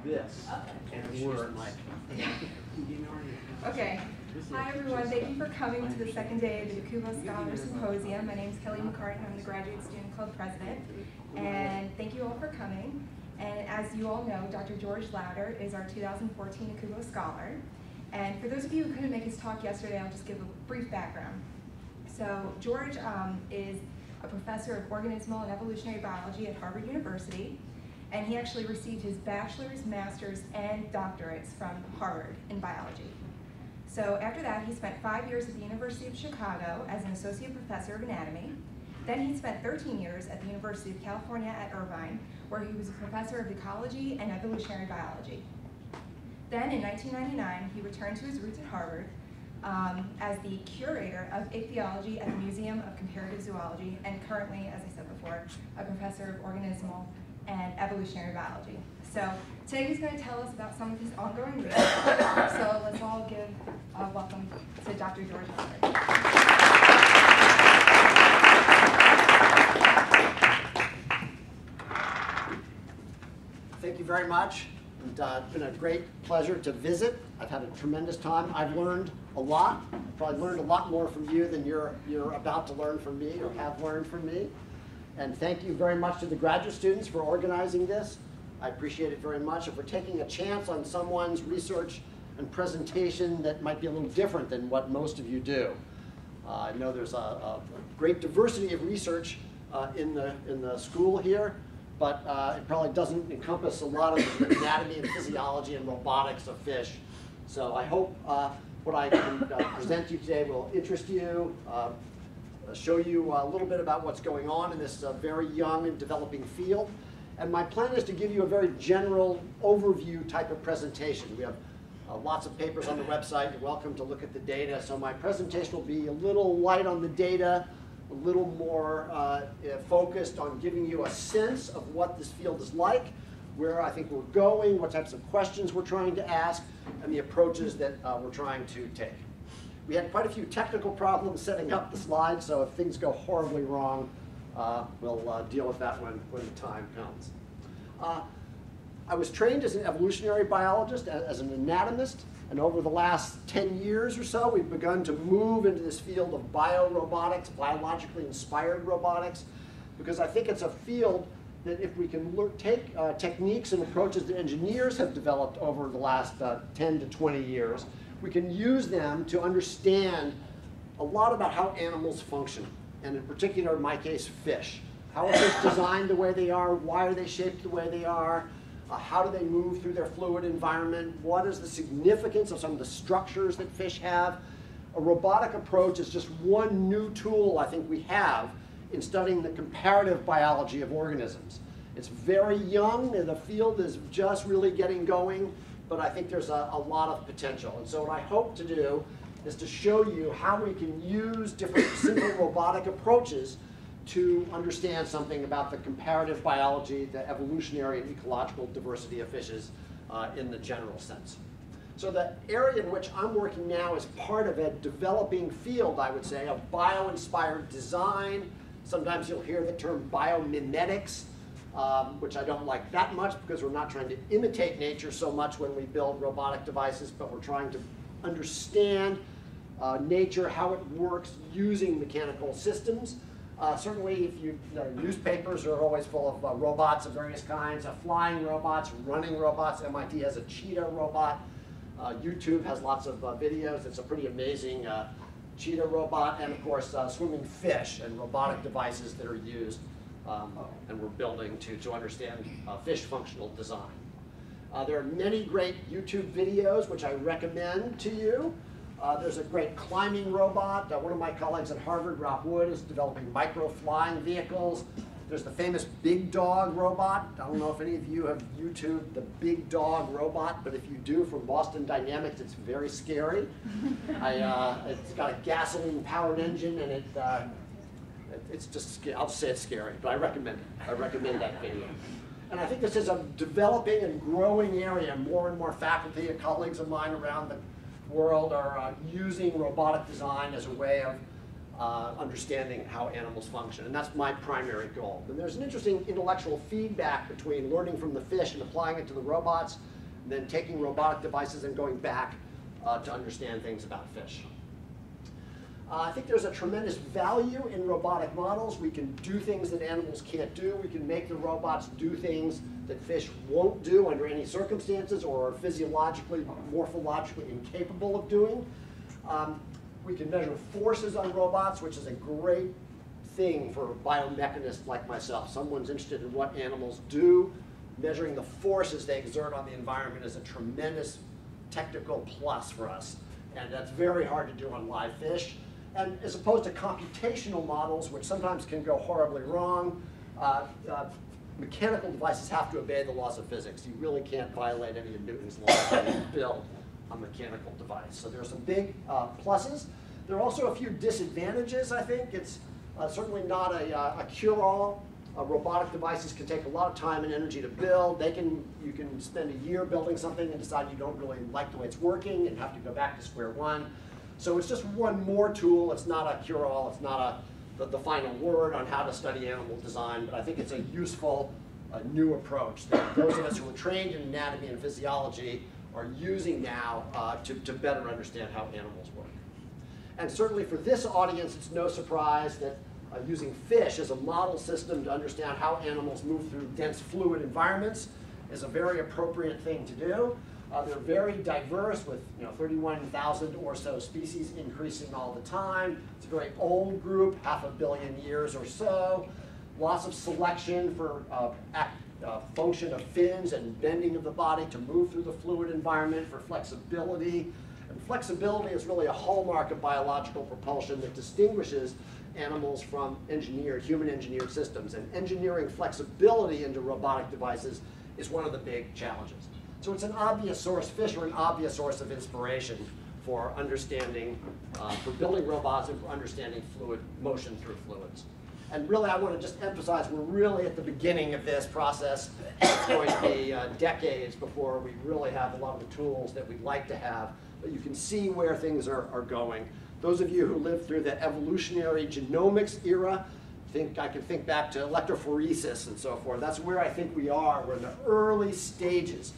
this. And words. Okay. Hi everyone, thank you for coming to the second day of the Okubo Scholar Symposium. My name is Kelly McCartan, I'm the Graduate Student Club President. And thank you all for coming. And as you all know, Dr. George Lauder is our 2014 Okubo Scholar. And for those of you who couldn't make his talk yesterday, I'll just give a brief background. So George is a professor of organismal and evolutionary biology at Harvard University. And he actually received his bachelor's, master's, and doctorates from Harvard in biology. So after that, he spent 5 years at the University of Chicago as an associate professor of anatomy. Then he spent 13 years at the University of California at Irvine, where he was a professor of ecology and evolutionary biology. Then in 1999, he returned to his roots at Harvard as the curator of ichthyology at the Museum of Comparative Zoology, and currently, as I said before, a professor of organismal and evolutionary biology. So today he's going to tell us about some of his ongoing research. So let's all give a welcome to Dr. George Lauder. Thank you very much. And, it's been a great pleasure to visit. I've had a tremendous time. I've learned a lot. Probably learned a lot more from you than you're about to learn from me or have learned from me. And thank you very much to the graduate students for organizing this. I appreciate it very much. And for taking a chance on someone's research and presentation that might be a little different than what most of you do. I know there's a great diversity of research in the school here, but it probably doesn't encompass a lot of the anatomy and physiology and robotics of fish. So I hope what I can present to you today will interest you, show you a little bit about what's going on in this very young and developing field. And my plan is to give you a very general overview type of presentation. We have lots of papers on the website. You're welcome to look at the data. So my presentation will be a little light on the data, a little more focused on giving you a sense of what this field is like, where I think we're going, what types of questions we're trying to ask, and the approaches that we're trying to take. We had quite a few technical problems setting up the slides, so if things go horribly wrong, we'll deal with that when the time comes. I was trained as an evolutionary biologist, as an anatomist, and over the last 10 years or so, we've begun to move into this field of biorobotics, biologically inspired robotics, because I think it's a field that if we can take techniques and approaches that engineers have developed over the last 10 to 20 years, we can use them to understand a lot about how animals function, and in particular, in my case, fish. How are fish designed the way they are? Why are they shaped the way they are? How do they move through their fluid environment? What is the significance of some of the structures that fish have? A robotic approach is just one new tool I think we have in studying the comparative biology of organisms. It's very young, and the field is just really getting going, but I think there's a lot of potential. And so what I hope to do is to show you how we can use different simple robotic approaches to understand something about the comparative biology, the evolutionary and ecological diversity of fishes in the general sense. So the area in which I'm working now is part of a developing field, I would say, of bio-inspired design. Sometimes you'll hear the term biomimetics, which I don't like that much because we're not trying to imitate nature so much when we build robotic devices, but we're trying to understand nature, how it works using mechanical systems. Certainly, if newspapers are always full of robots of various kinds, flying robots, running robots. MIT has a cheetah robot. YouTube has lots of videos. It's a pretty amazing cheetah robot, and of course, swimming fish and robotic devices that are used, and we're building to understand fish functional design. There are many great YouTube videos which I recommend to you. There's a great climbing robot. One of my colleagues at Harvard, Rob Wood, is developing micro-flying vehicles. There's the famous Big Dog robot. I don't know if any of you have YouTubed the Big Dog robot, but if you do, from Boston Dynamics, it's very scary. It's got a gasoline-powered engine, and it's just, I'll just say it's scary, but I recommend it. I recommend that video. And I think this is a developing and growing area. More and more faculty and colleagues of mine around the world are using robotic design as a way of understanding how animals function, and that's my primary goal. And there's an interesting intellectual feedback between learning from the fish and applying it to the robots, and then taking robotic devices and going back to understand things about fish. I think there's a tremendous value in robotic models. We can do things that animals can't do. We can make the robots do things that fish won't do under any circumstances or are physiologically, morphologically incapable of doing. We can measure forces on robots, which is a great thing for a biomechanist like myself. Someone's interested in what animals do. Measuring the forces they exert on the environment is a tremendous technical plus for us. And that's very hard to do on live fish. And as opposed to computational models, which sometimes can go horribly wrong, mechanical devices have to obey the laws of physics. You really can't violate any of Newton's laws when you build a mechanical device. So there are some big pluses. There are also a few disadvantages, I think. It's certainly not a cure-all. Robotic devices can take a lot of time and energy to build. You can spend a year building something and decide you don't really like the way it's working and have to go back to square one. So it's just one more tool. It's not a cure-all. It's not the final word on how to study animal design, but I think it's a useful new approach that those of us who are trained in anatomy and physiology are using now to better understand how animals work. And certainly for this audience, it's no surprise that using fish as a model system to understand how animals move through dense fluid environments is a very appropriate thing to do. They're very diverse with 31,000 or so species increasing all the time. It's a very old group, 500 million years or so. Lots of selection for function of fins and bending of the body to move through the fluid environment, for flexibility. And flexibility is really a hallmark of biological propulsion that distinguishes animals from human-engineered systems. And engineering flexibility into robotic devices is one of the big challenges. So it's an obvious source, fish are an obvious source of inspiration for understanding, for building robots and for understanding fluid motion through fluids. And really, I want to just emphasize, we're really at the beginning of this process. It's going to be decades before we really have a lot of the tools that we'd like to have, but you can see where things are going. Those of you who lived through the evolutionary genomics era, I can think back to electrophoresis and so forth. That's where I think we are. We're in the early stages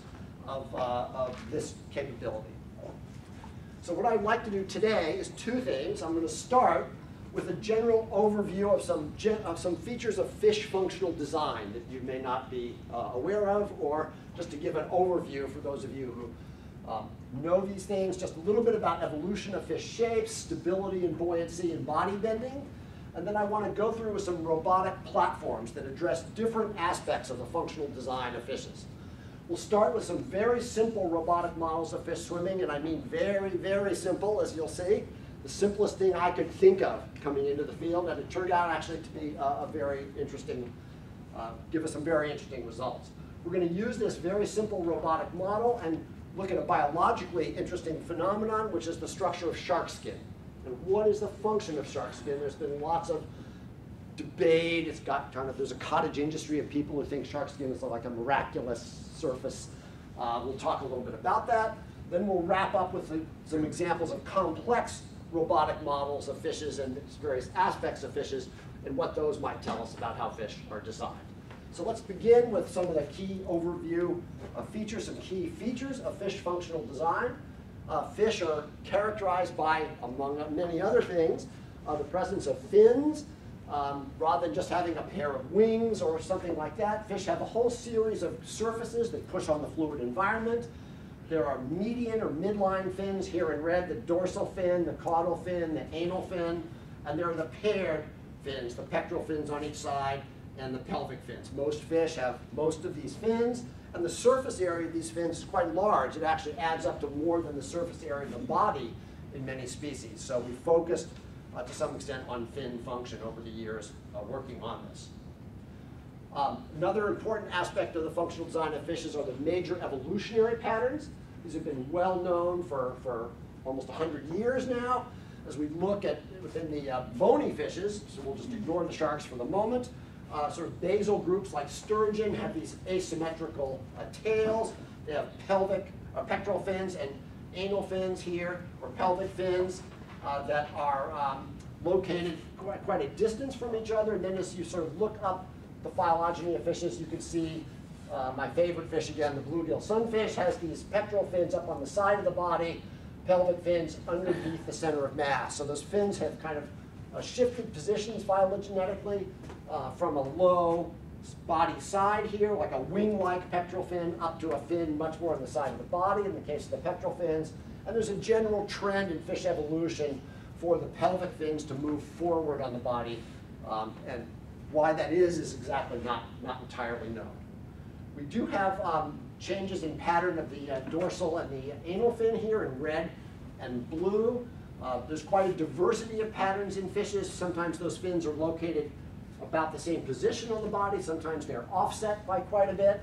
of this capability. So what I'd like to do today is two things. I'm going to start with a general overview of some features of fish functional design that you may not be aware of, or just to give an overview for those of you who know these things, just a little bit about evolution of fish shapes, stability and buoyancy and body bending. And then I want to go through some robotic platforms that address different aspects of the functional design of fishes. We'll start with some very simple robotic models of fish swimming, and I mean very, very simple, as you'll see. The simplest thing I could think of coming into the field, and it turned out actually to be a very interesting, give us some very interesting results. We're going to use this very simple robotic model and look at a biologically interesting phenomenon, which is the structure of shark skin. And what is the function of shark skin? There's been lots of debate. It's got there's a cottage industry of people who think shark skin is like a miraculous surface. We'll talk a little bit about that. Then we'll wrap up with some examples of complex robotic models of fishes and various aspects of fishes and what those might tell us about how fish are designed. So let's begin with some of the key overview of features, some key features of fish functional design. Fish are characterized by, among many other things, the presence of fins. Rather than just having a pair of wings or something like that, fish have a whole series of surfaces that push on the fluid environment. There are median or midline fins here in red, the dorsal fin, the caudal fin, the anal fin, and there are the paired fins, the pectoral fins on each side, and the pelvic fins. Most fish have most of these fins, and the surface area of these fins is quite large. It actually adds up to more than the surface area of the body in many species. So we focused to some extent on fin function over the years working on this. Another important aspect of the functional design of fishes are the major evolutionary patterns. These have been well known for almost 100 years now. As we look at within the bony fishes, so we'll just ignore the sharks for the moment, sort of basal groups like sturgeon have these asymmetrical tails. They have pectoral fins and anal fins here, or pelvic fins. that are located quite a distance from each other. And then as you sort of look up the phylogeny of fishes, you can see my favorite fish again, the bluegill sunfish, has these pectoral fins up on the side of the body, pelvic fins underneath the center of mass. So those fins have kind of shifted positions phylogenetically from a low body side here, like a wing-like pectoral fin, up to a fin much more on the side of the body in the case of the pectoral fins. And there's a general trend in fish evolution for the pelvic fins to move forward on the body. And why that is exactly not entirely known. We do have changes in pattern of the dorsal and the anal fin here in red and blue. There's quite a diversity of patterns in fishes. Sometimes those fins are located about the same position on the body. Sometimes they're offset by quite a bit.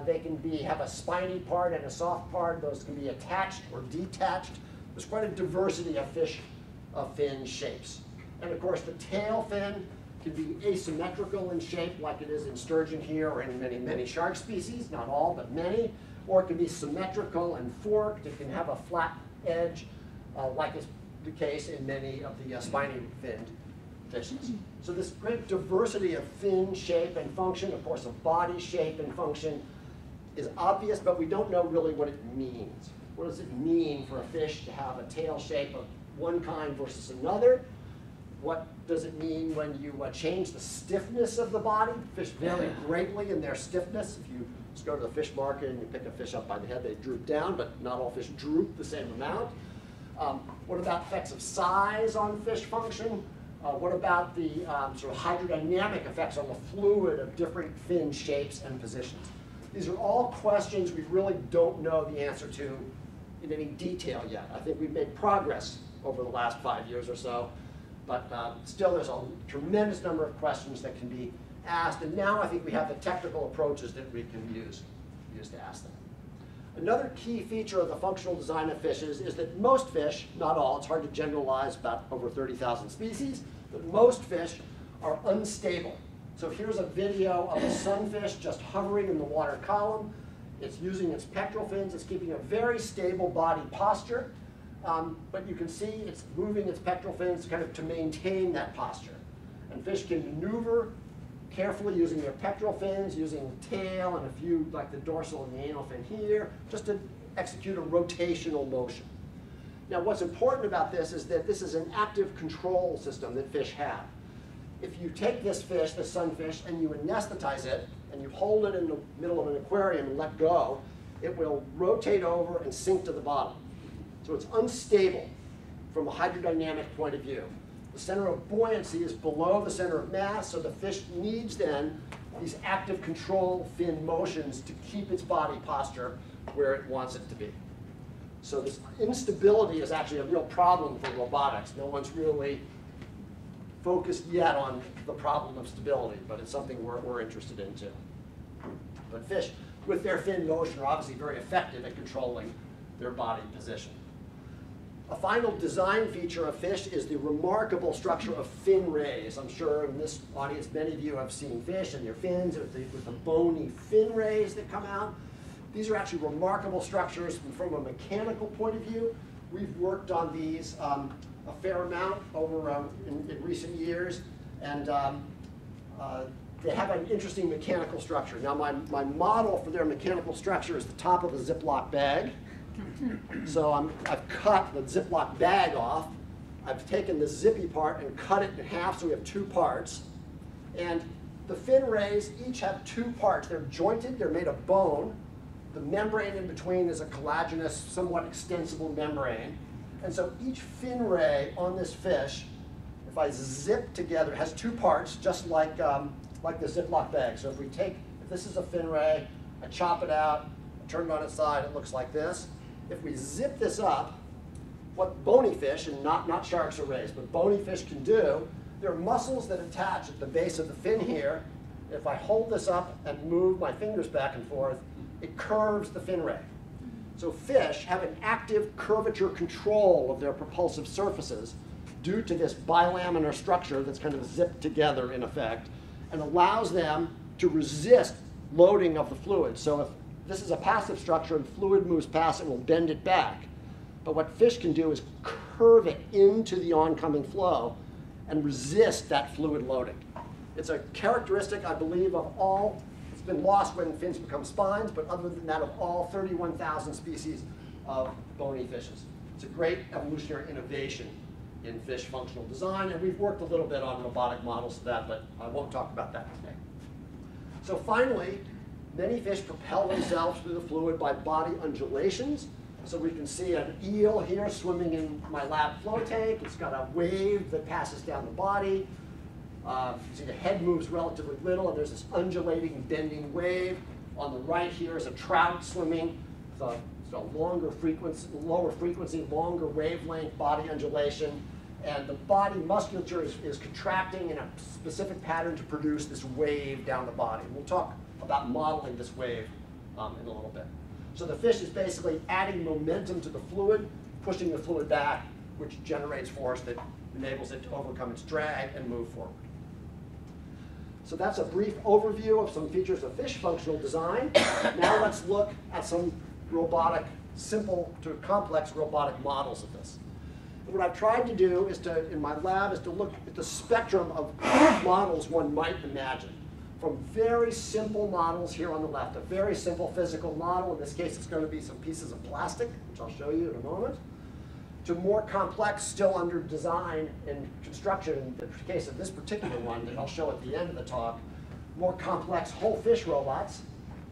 They can have a spiny part and a soft part. Those can be attached or detached. There's quite a diversity of fin shapes. And of course, the tail fin can be asymmetrical in shape, like it is in sturgeon here or in many shark species, not all, but many. Or it can be symmetrical and forked. It can have a flat edge, like is the case in many of the spiny-finned fishes. So this great diversity of fin shape and function, of course, of body shape and function, is obvious, but we don't know really what it means. What does it mean for a fish to have a tail shape of one kind versus another? What does it mean when you change the stiffness of the body? Fish vary greatly in their stiffness. If you just go to the fish market and you pick a fish up by the head, they droop down, but not all fish droop the same amount. What about effects of size on fish function? What about the sort of hydrodynamic effects on the fluid of different fin shapes and positions? These are all questions we really don't know the answer to in any detail yet. I think we've made progress over the last 5 years or so, but still there's a tremendous number of questions that can be asked, and now I think we have the technical approaches that we can use to ask them. Another key feature of the functional design of fishes is that most fish, not all, it's hard to generalize about over 30,000 species, but most fish are unstable. So here's a video of a sunfish just hovering in the water column. It's using its pectoral fins. It's keeping a very stable body posture, but you can see it's moving its pectoral fins kind of to maintain that posture. And fish can maneuver carefully using their pectoral fins, using the tail and a few, like the dorsal and the anal fin here, just to execute a rotational motion. Now what's important about this is that this is an active control system that fish have. If you take this fish, the sunfish, and you anesthetize it, and you hold it in the middle of an aquarium and let go, it will rotate over and sink to the bottom. So it's unstable from a hydrodynamic point of view. The center of buoyancy is below the center of mass, so the fish needs then these active control fin motions to keep its body posture where it wants it to be. So this instability is actually a real problem for robotics. No one's really focused yet on the problem of stability, but it's something we're interested in too. But fish, with their fin motion, are obviously very effective at controlling their body position. A final design feature of fish is the remarkable structure of fin rays. I'm sure in this audience, many of you have seen fish and their fins with the bony fin rays that come out. These are actually remarkable structures from a mechanical point of view. We've worked on these a fair amount over in recent years, and they have an interesting mechanical structure. Now my model for their mechanical structure is the top of a Ziploc bag. So I've cut the Ziploc bag off. I've taken the zippy part and cut it in half, so we have two parts. And the fin rays each have two parts. They're jointed, they're made of bone. The membrane in between is a collagenous, somewhat extensible membrane. And so each fin ray on this fish, if I zip together, has two parts, just like the Ziploc bag. So if this is a fin ray, I chop it out, I turn it on its side, it looks like this. If we zip this up, what bony fish, and not sharks or rays, but bony fish can do, there are muscles that attach at the base of the fin here. If I hold this up and move my fingers back and forth, it curves the fin ray. So fish have an active curvature control of their propulsive surfaces due to this bilaminar structure that's kind of zipped together in effect, and allows them to resist loading of the fluid. So if this is a passive structure and fluid moves past, it will bend it back. But what fish can do is curve it into the oncoming flow and resist that fluid loading. It's a characteristic, I believe, of all, it's been lost when fins become spines, but other than that, of all 31,000 species of bony fishes. It's a great evolutionary innovation in fish functional design, and we've worked a little bit on robotic models of that, but I won't talk about that today. So finally, many fish propel themselves through the fluid by body undulations. So we can see an eel here swimming in my lab flow tank. It's got a wave that passes down the body. You see the head moves relatively little, and there's this undulating, bending wave. On the right here is a trout swimming. It's a longer frequency, lower frequency, longer wavelength body undulation. And the body musculature is contracting in a specific pattern to produce this wave down the body. We'll talk about modeling this wave in a little bit. So the fish is basically adding momentum to the fluid, pushing the fluid back, which generates force that enables it to overcome its drag and move forward. So that's a brief overview of some features of fish functional design. Now let's look at some robotic, simple to complex robotic models of this. And what I've tried to do is in my lab, is to look at the spectrum of models one might imagine. From very simple models here on the left, a very simple physical model, in this case it's going to be some pieces of plastic, which I'll show you in a moment, to more complex, still under design and construction, in the case of this particular one that I'll show at the end of the talk, more complex whole fish robots,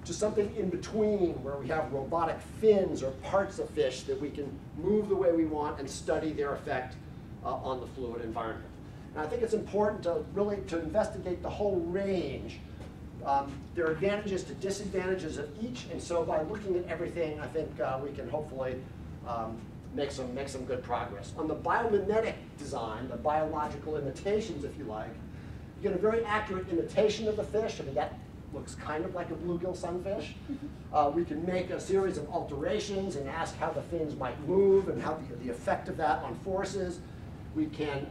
to something in between where we have robotic fins or parts of fish that we can move the way we want and study their effect on the fluid environment. And I think it's important to really investigate the whole range. There are advantages to disadvantages of each, and so by looking at everything, I think we can hopefully make some good progress. On the biomimetic design, the biological imitations, if you like, you get a very accurate imitation of the fish. I mean, that looks kind of like a bluegill sunfish. We can make a series of alterations and ask how the fins might move and how the effect of that on forces. We can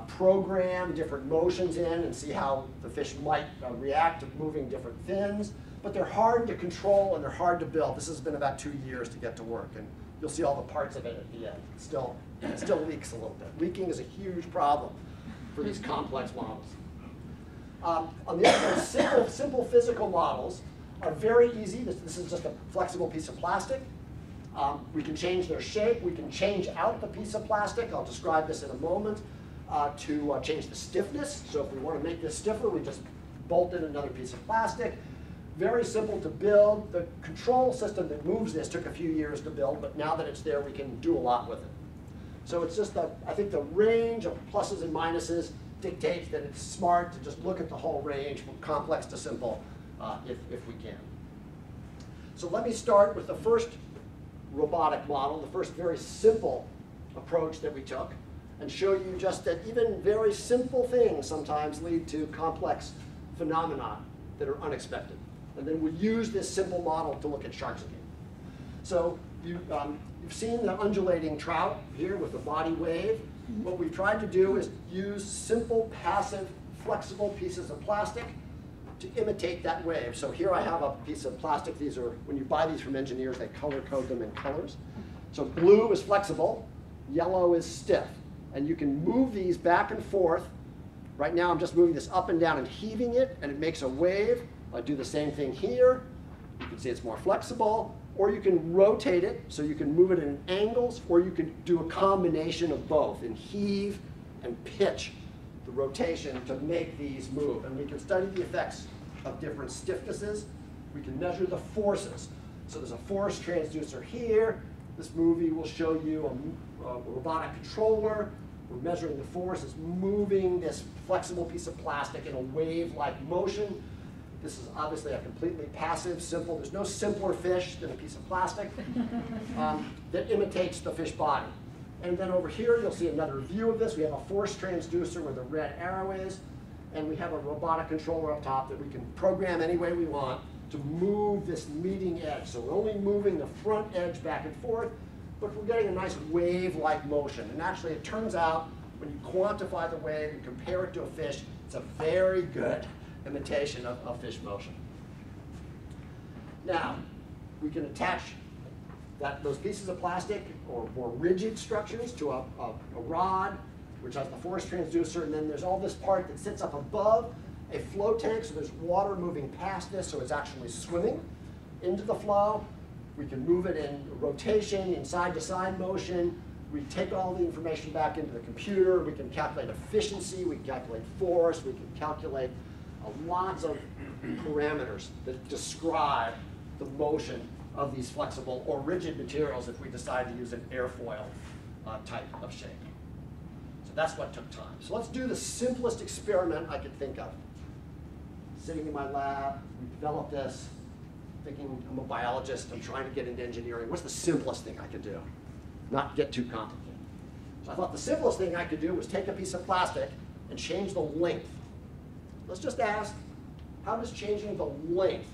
program different motions in and see how the fish might react to moving different fins. But they're hard to control and they're hard to build. This has been about 2 years to get to work, and you'll see all the parts of it at the end. It still leaks a little bit. Leaking is a huge problem for these complex models. On the other hand, simple physical models are very easy. This is just a flexible piece of plastic. We can change their shape. We can change out the piece of plastic. I'll describe this in a moment. To change the stiffness. So if we want to make this stiffer, we just bolt in another piece of plastic. Very simple to build. The control system that moves this took a few years to build, but now that it's there, we can do a lot with it. So it's just I think the range of pluses and minuses dictates that it's smart to just look at the whole range from complex to simple if we can. So let me start with the first robotic model, the first very simple approach that we took, and show you just that even very simple things sometimes lead to complex phenomena that are unexpected. And then we use this simple model to look at sharks again. So you've seen the undulating trout here with the body wave. What we've tried to do is use simple, passive, flexible pieces of plastic to imitate that wave. So here I have a piece of plastic. These are, when you buy these from engineers, they color code them in colors. So blue is flexible, yellow is stiff. And you can move these back and forth. Right now I'm just moving this up and down and heaving it, and it makes a wave. I do the same thing here. You can see it's more flexible. Or you can rotate it, so you can move it in angles, or you can do a combination of both and heave and pitch the rotation to make these move. And we can study the effects of different stiffnesses. We can measure the forces. So there's a force transducer here. This movie will show you a robotic controller. We're measuring the force. It's moving this flexible piece of plastic in a wave-like motion. This is obviously a completely passive, simple. There's no simpler fish than a piece of plastic that imitates the fish body. And then over here, you'll see another view of this. We have a force transducer where the red arrow is, and we have a robotic controller up top that we can program any way we want to move this leading edge. So we're only moving the front edge back and forth, but we're getting a nice wave-like motion. And actually, it turns out, when you quantify the wave and compare it to a fish, it's a very good imitation of fish motion. Now, we can attach those pieces of plastic or more rigid structures to a rod, which has the force transducer, and then there's all this part that sits up above a flow tank, so there's water moving past this, so it's actually swimming into the flow. We can move it in rotation, in side-to-side motion. We take all the information back into the computer. We can calculate efficiency. We can calculate force. We can calculate lots of parameters that describe the motion of these flexible or rigid materials if we decide to use an airfoil type of shape. So that's what took time. So let's do the simplest experiment I could think of. Sitting in my lab, we developed this, thinking I'm a biologist, I'm trying to get into engineering. What's the simplest thing I could do? Not get too complicated. So I thought the simplest thing I could do was take a piece of plastic and change the length. Let's just ask, how does changing the length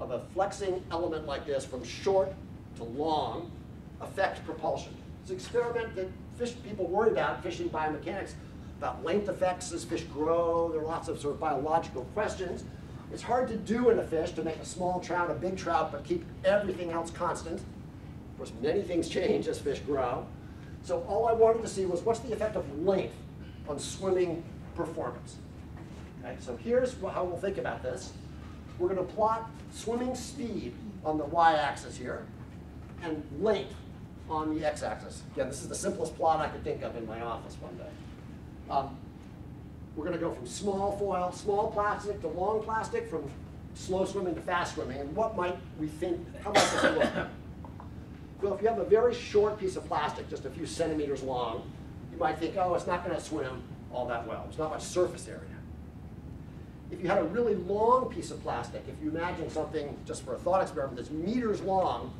of a flexing element like this from short to long affect propulsion? It's an experiment that fish people worry about, fish and biomechanics, about length effects as fish grow. There are lots of sort of biological questions. It's hard to do in a fish to make a small trout a big trout, but keep everything else constant. Of course, many things change as fish grow. So all I wanted to see was what's the effect of length on swimming performance. Okay, so here's how we'll think about this. We're going to plot swimming speed on the y-axis here and length on the x-axis. Again, this is the simplest plot I could think of in my office one day. We're going to go from small foil, small plastic to long plastic, from slow swimming to fast swimming. And what might we think, how might this look? Well, if you have a very short piece of plastic, just a few centimeters long, you might think, oh, it's not going to swim all that well. There's not much surface area. If you had a really long piece of plastic, if you imagine something, just for a thought experiment, that's meters long,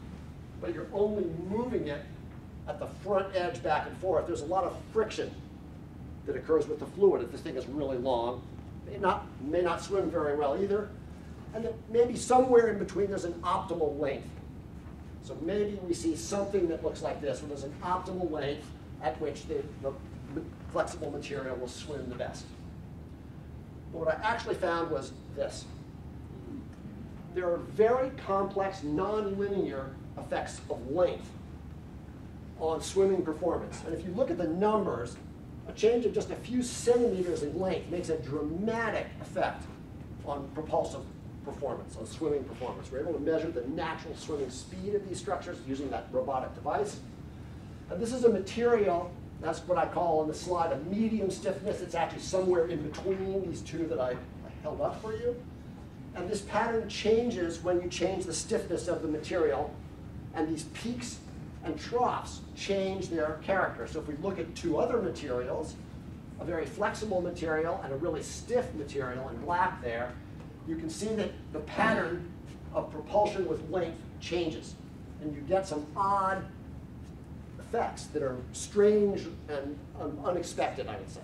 but you're only moving it at the front edge back and forth, there's a lot of friction that occurs with the fluid if this thing is really long. May not swim very well either. And then maybe somewhere in between there's an optimal length. So maybe we see something that looks like this, where there's an optimal length at which the flexible material will swim the best. But what I actually found was this. There are very complex, non-linear effects of length on swimming performance. And if you look at the numbers, a change of just a few centimeters in length makes a dramatic effect on propulsive performance, on swimming performance. We're able to measure the natural swimming speed of these structures using that robotic device. And this is a material, that's what I call on the slide a medium stiffness. It's actually somewhere in between these two that I held up for you. And this pattern changes when you change the stiffness of the material, and these peaks and troughs change their character. So if we look at two other materials, a very flexible material and a really stiff material in black there, you can see that the pattern of propulsion with length changes. And you get some odd effects that are strange and unexpected, I would say.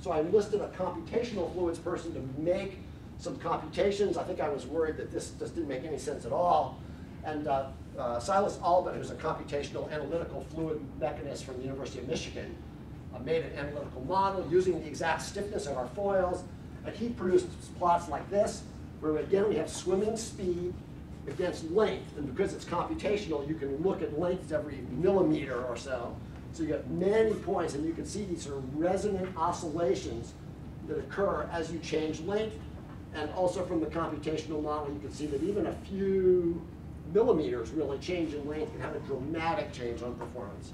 So I enlisted a computational fluids person to make some computations. I think I was worried that this just didn't make any sense at all. And Silas Albin, who's a computational analytical fluid mechanist from the University of Michigan, made an analytical model using the exact stiffness of our foils. And he produced plots like this, where again we have swimming speed against length. And because it's computational, you can look at lengths every millimeter or so. So you get many points, and you can see these sort of resonant oscillations that occur as you change length. And also from the computational model, you can see that even a few millimeters really change in length can have a dramatic change on performance.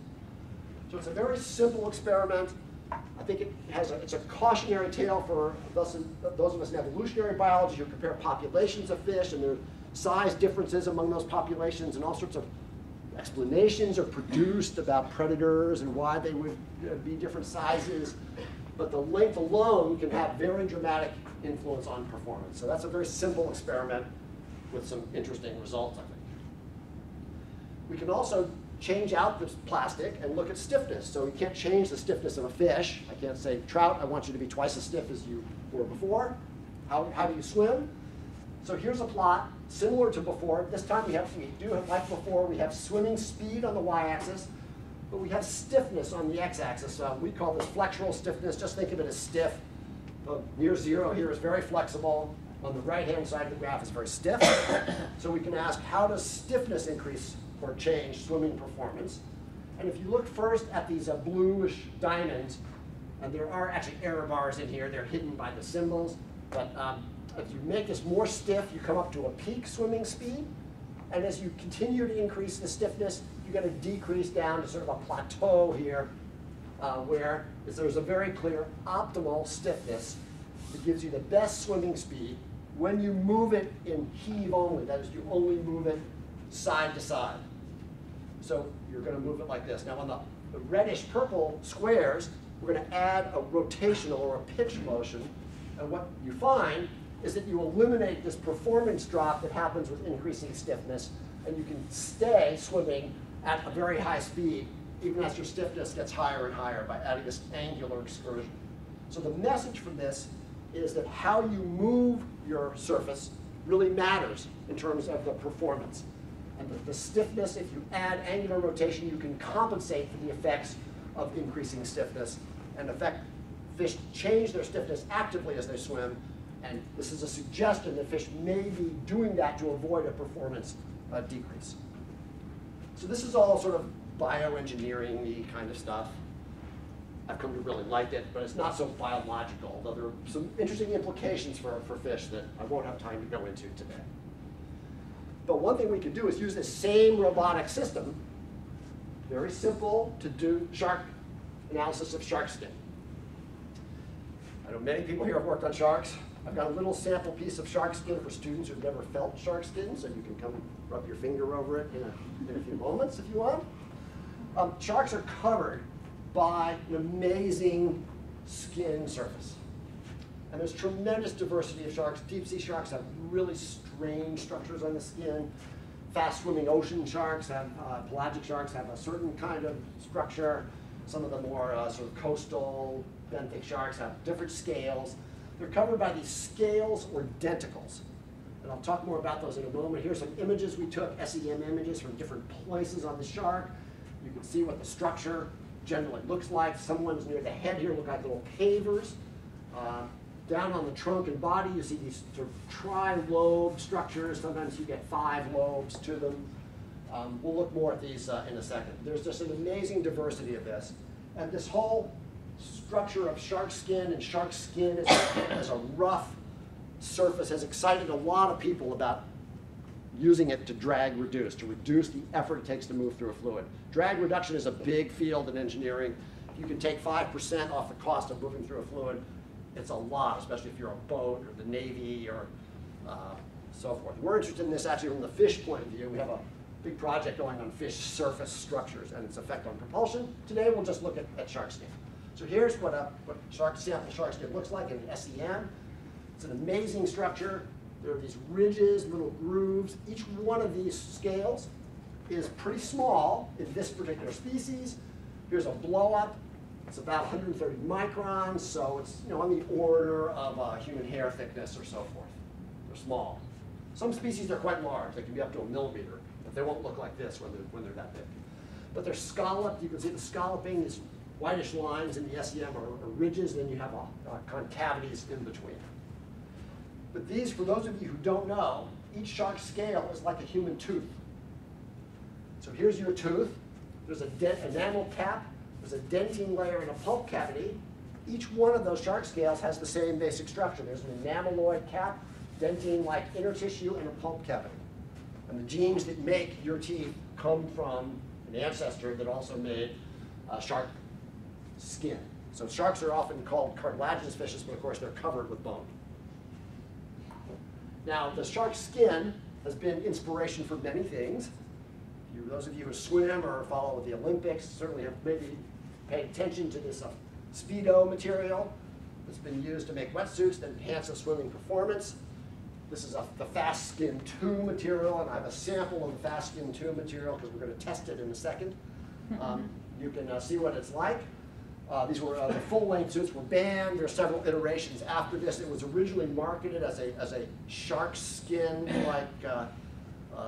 So it's a very simple experiment. I think it's a cautionary tale for those of us in evolutionary biology who compare populations of fish and their size differences among those populations, and all sorts of explanations are produced about predators and why they would be different sizes. But the length alone can have very dramatic influence on performance. So that's a very simple experiment with some interesting results, I think. We can also change out this plastic and look at stiffness. So we can't change the stiffness of a fish. I can't say, trout, I want you to be twice as stiff as you were before. How do you swim? So here's a plot similar to before. This time we do have, like before, we have swimming speed on the y-axis, but we have stiffness on the x-axis. So we call this flexural stiffness. Just think of it as stiff. Near zero here is very flexible. On the right-hand side of the graph is very stiff. So we can ask, how does stiffness increase or change swimming performance. And if you look first at these bluish diamonds, and there are actually error bars in here, they're hidden by the symbols, but if you make this more stiff, you come up to a peak swimming speed, and as you continue to increase the stiffness, you're going to decrease down to sort of a plateau here, where there's a very clear optimal stiffness that gives you the best swimming speed when you move it in heave only. That is, you only move it side to side. So you're going to move it like this. Now on the reddish purple squares, we're going to add a rotational or a pitch motion. And what you find is that you eliminate this performance drop that happens with increasing stiffness, and you can stay swimming at a very high speed, even as your stiffness gets higher and higher by adding this angular excursion. So the message from this is that how you move your surface really matters in terms of the performance. And the stiffness, if you add angular rotation, you can compensate for the effects of increasing stiffness and affect fish change their stiffness actively as they swim. And this is a suggestion that fish may be doing that to avoid a performance decrease. So this is all sort of bioengineering-y kind of stuff. I've come to really like it, but it's not so biological, although there are some interesting implications for fish that I won't have time to go into today. But one thing we could do is use this same robotic system, very simple to do shark analysis of shark skin. I know many people here have worked on sharks. I've got a little sample piece of shark skin for students who've never felt shark skin, so you can come rub your finger over it in a few moments if you want. Sharks are covered by an amazing skin surface. And there's tremendous diversity of sharks. Deep sea sharks have really strange structures on the skin. Fast-swimming ocean sharks have, pelagic sharks have a certain kind of structure. Some of the more sort of coastal benthic sharks have different scales. They're covered by these scales or denticles. And I'll talk more about those in a moment. Here's some images we took, SEM images from different places on the shark. You can see what the structure generally looks like. Some ones near the head here look like little pavers. Down on the trunk and body, you see these sort of tri-lobe structures. Sometimes you get 5 lobes to them. We'll look more at these in a second. There's just an amazing diversity of this. And this whole structure of shark skin and shark skin as a rough surface has excited a lot of people about using it to drag reduce, to reduce the effort it takes to move through a fluid. Drag reduction is a big field in engineering. If you can take 5% off the cost of moving through a fluid, it's a lot, especially if you're a boat or the Navy or so forth. We're interested in this actually from the fish point of view. We have a big project going on fish surface structures and its effect on propulsion. Today we'll just look at shark skin. So here's what sample shark skin looks like in SEM. It's an amazing structure. There are these ridges, little grooves. Each one of these scales is pretty small in this particular species. Here's a blow up. It's about 130 microns, so it's on the order of human hair thickness or so forth. They're small. Some species are quite large. They can be up to 1 millimeter, but they won't look like this when they're that big. But they're scalloped. You can see the scalloping, these whitish lines in the SEM are ridges, and then you have concavities in between. But these, for those of you who don't know, each shark scale is like a human tooth. So here's your tooth. There's an enamel cap. There's a dentin layer and a pulp cavity. Each one of those shark scales has the same basic structure. There's an enameloid cap, dentin-like inner tissue, and a pulp cavity. And the genes that make your teeth come from an ancestor that also made shark skin. So sharks are often called cartilaginous fishes, but of course they're covered with bone. Now, the shark skin has been inspiration for many things. Those of you who swim or follow the Olympics certainly have maybe paid attention to this Speedo material that's been used to make wetsuits that enhance the swimming performance. This is the Fast Skin 2 material, and I have a sample of the Fast Skin 2 material because we're going to test it in a second. You can see what it's like. These were the full-length suits were banned. There are several iterations after this. It was originally marketed as a shark skin-like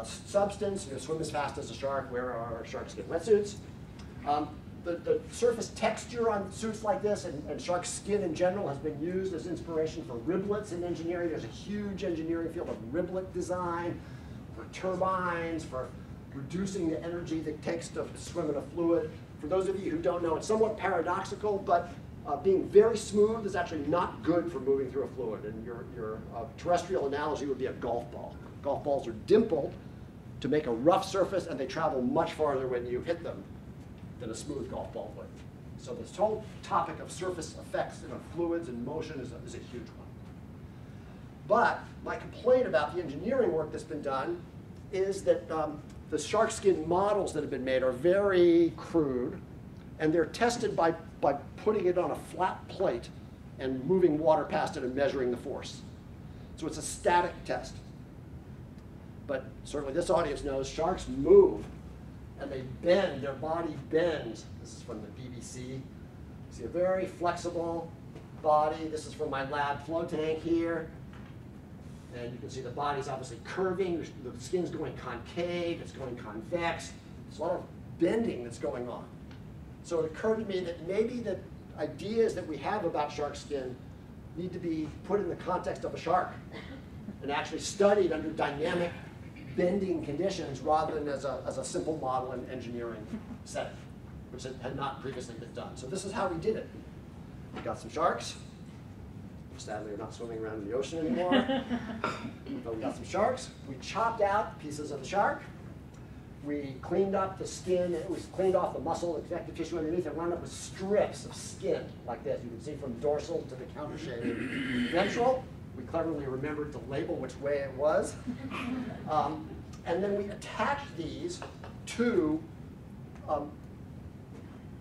substance. Swim as fast as a shark, wear our shark skin wetsuits. The surface texture on suits like this and shark skin in general has been used as inspiration for riblets in engineering. There's a huge engineering field of riblet design, for turbines, for reducing the energy that it takes to swim in a fluid. For those of you who don't know, it's somewhat paradoxical, but being very smooth is actually not good for moving through a fluid. And your terrestrial analogy would be a golf ball. Golf balls are dimpled to make a rough surface, and they travel much farther when you hit them than a smooth golf ball would. So this whole topic of surface effects in fluids and motion is a huge one. But my complaint about the engineering work that's been done is that the shark skin models that have been made are very crude, and they're tested by putting it on a flat plate and moving water past it and measuring the force. So it's a static test. But certainly this audience knows sharks move, and they bend, their body bends. This is from the BBC. See a very flexible body. This is from my lab flow tank here. And you can see the body's obviously curving, the skin's going concave, it's going convex. There's a lot of bending that's going on. So it occurred to me that maybe the ideas that we have about shark skin need to be put in the context of a shark and actually studied under dynamic bending conditions rather than as a simple model in engineering setting, which had not previously been done. So this is how we did it. We got some sharks. Sadly, we're not swimming around in the ocean anymore. But we got some sharks. We chopped out pieces of the shark. We cleaned up the skin. We cleaned off the muscle and connective tissue underneath and wound up with strips of skin like this. You can see from dorsal to the countershaded ventral. We cleverly remembered to label which way it was. And then we attached these to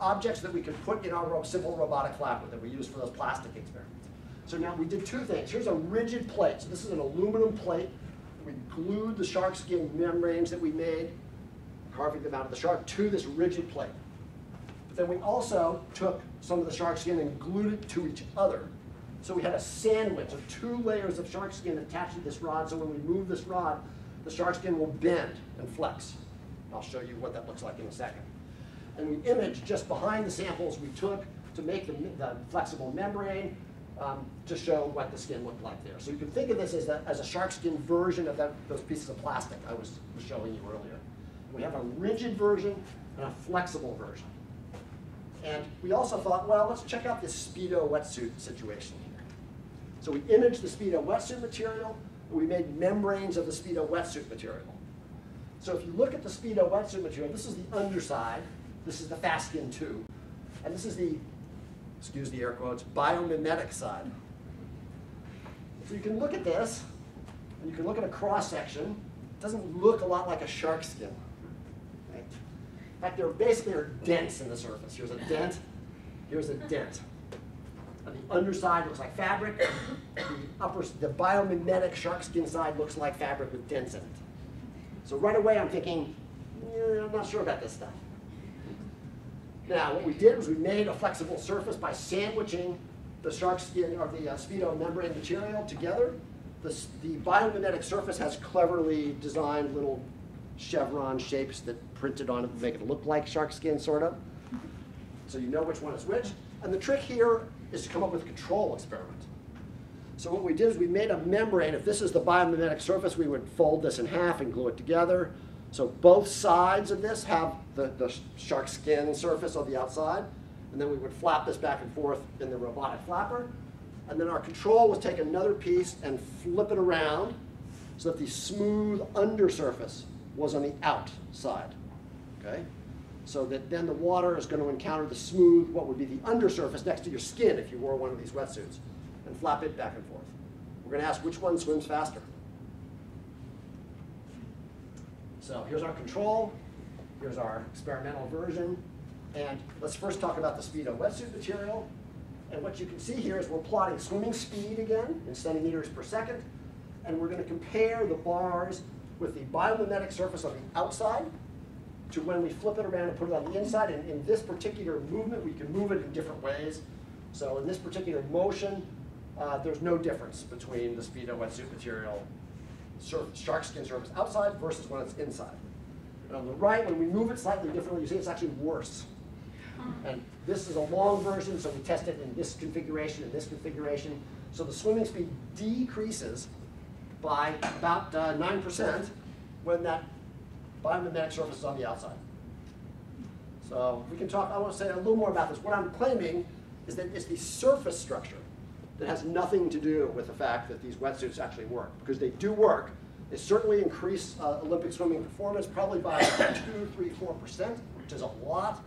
objects that we could put in our simple robotic flapper that we use for those plastic experiments. So now we did two things. Here's a rigid plate. So this is an aluminum plate. We glued the shark skin membranes that we made, carving them out of the shark, to this rigid plate. But then we also took some of the shark skin and glued it to each other. So we had a sandwich of 2 layers of shark skin attached to this rod, so when we move this rod, the shark skin will bend and flex. I'll show you what that looks like in a second. And we imaged just behind the samples we took to make the flexible membrane to show what the skin looked like there. So you can think of this as a shark skin version of those pieces of plastic I was showing you earlier. We have a rigid version and a flexible version. And we also thought, well, let's check out this Speedo wetsuit situation here. So we imaged the Speedo wetsuit material, and we made membranes of the Speedo wetsuit material. So if you look at the Speedo wetsuit material, this is the underside, this is the fast skin tube, and this is the, excuse the air quotes, biomimetic side. So you can look at this, and you can look at a cross section. It doesn't look a lot like a shark skin. Right? In fact, there basically are dents in the surface. Here's a dent, here's a dent. And the underside looks like fabric. The biomimetic shark skin side looks like fabric with dents in it. So right away I'm thinking, I'm not sure about this stuff. Now, what we did was we made a flexible surface by sandwiching the shark skin or the Speedo membrane material together. The biomimetic surface has cleverly designed little chevron shapes that printed on it to make it look like shark skin, sort of. So you know which one is which. And the trick here is to come up with a control experiment. So what we did is we made a membrane. If this is the biomimetic surface, we would fold this in half and glue it together. So both sides of this have the shark skin surface on the outside, and then we would flap this back and forth in the robotic flapper. And then our control was take another piece and flip it around so that the smooth undersurface was on the outside, okay? So that then the water is going to encounter the smooth, what would be the undersurface next to your skin if you wore one of these wetsuits, and flap it back and forth. We're going to ask which one swims faster. So here's our control, here's our experimental version, and let's first talk about the Speedo wetsuit material. And what you can see here is we're plotting swimming speed again in centimeters per second, and we're going to compare the bars with the biomimetic surface on the outside to when we flip it around and put it on the inside. And in this particular movement, we can move it in different ways. So in this particular motion, there's no difference between the Speedo wetsuit material shark skin surface outside versus when it's inside. And on the right, when we move it slightly differently, you see it's actually worse. And this is a long version, so we test it in this configuration and this configuration. So the swimming speed decreases by about 9% when that biomimetic surface is on the outside. So we can talk, I want to say a little more about this. What I'm claiming is that it's the surface structure that has nothing to do with the fact that these wetsuits actually work, because they do work. They certainly increase Olympic swimming performance, probably by 2, 3, 4%, which is a lot.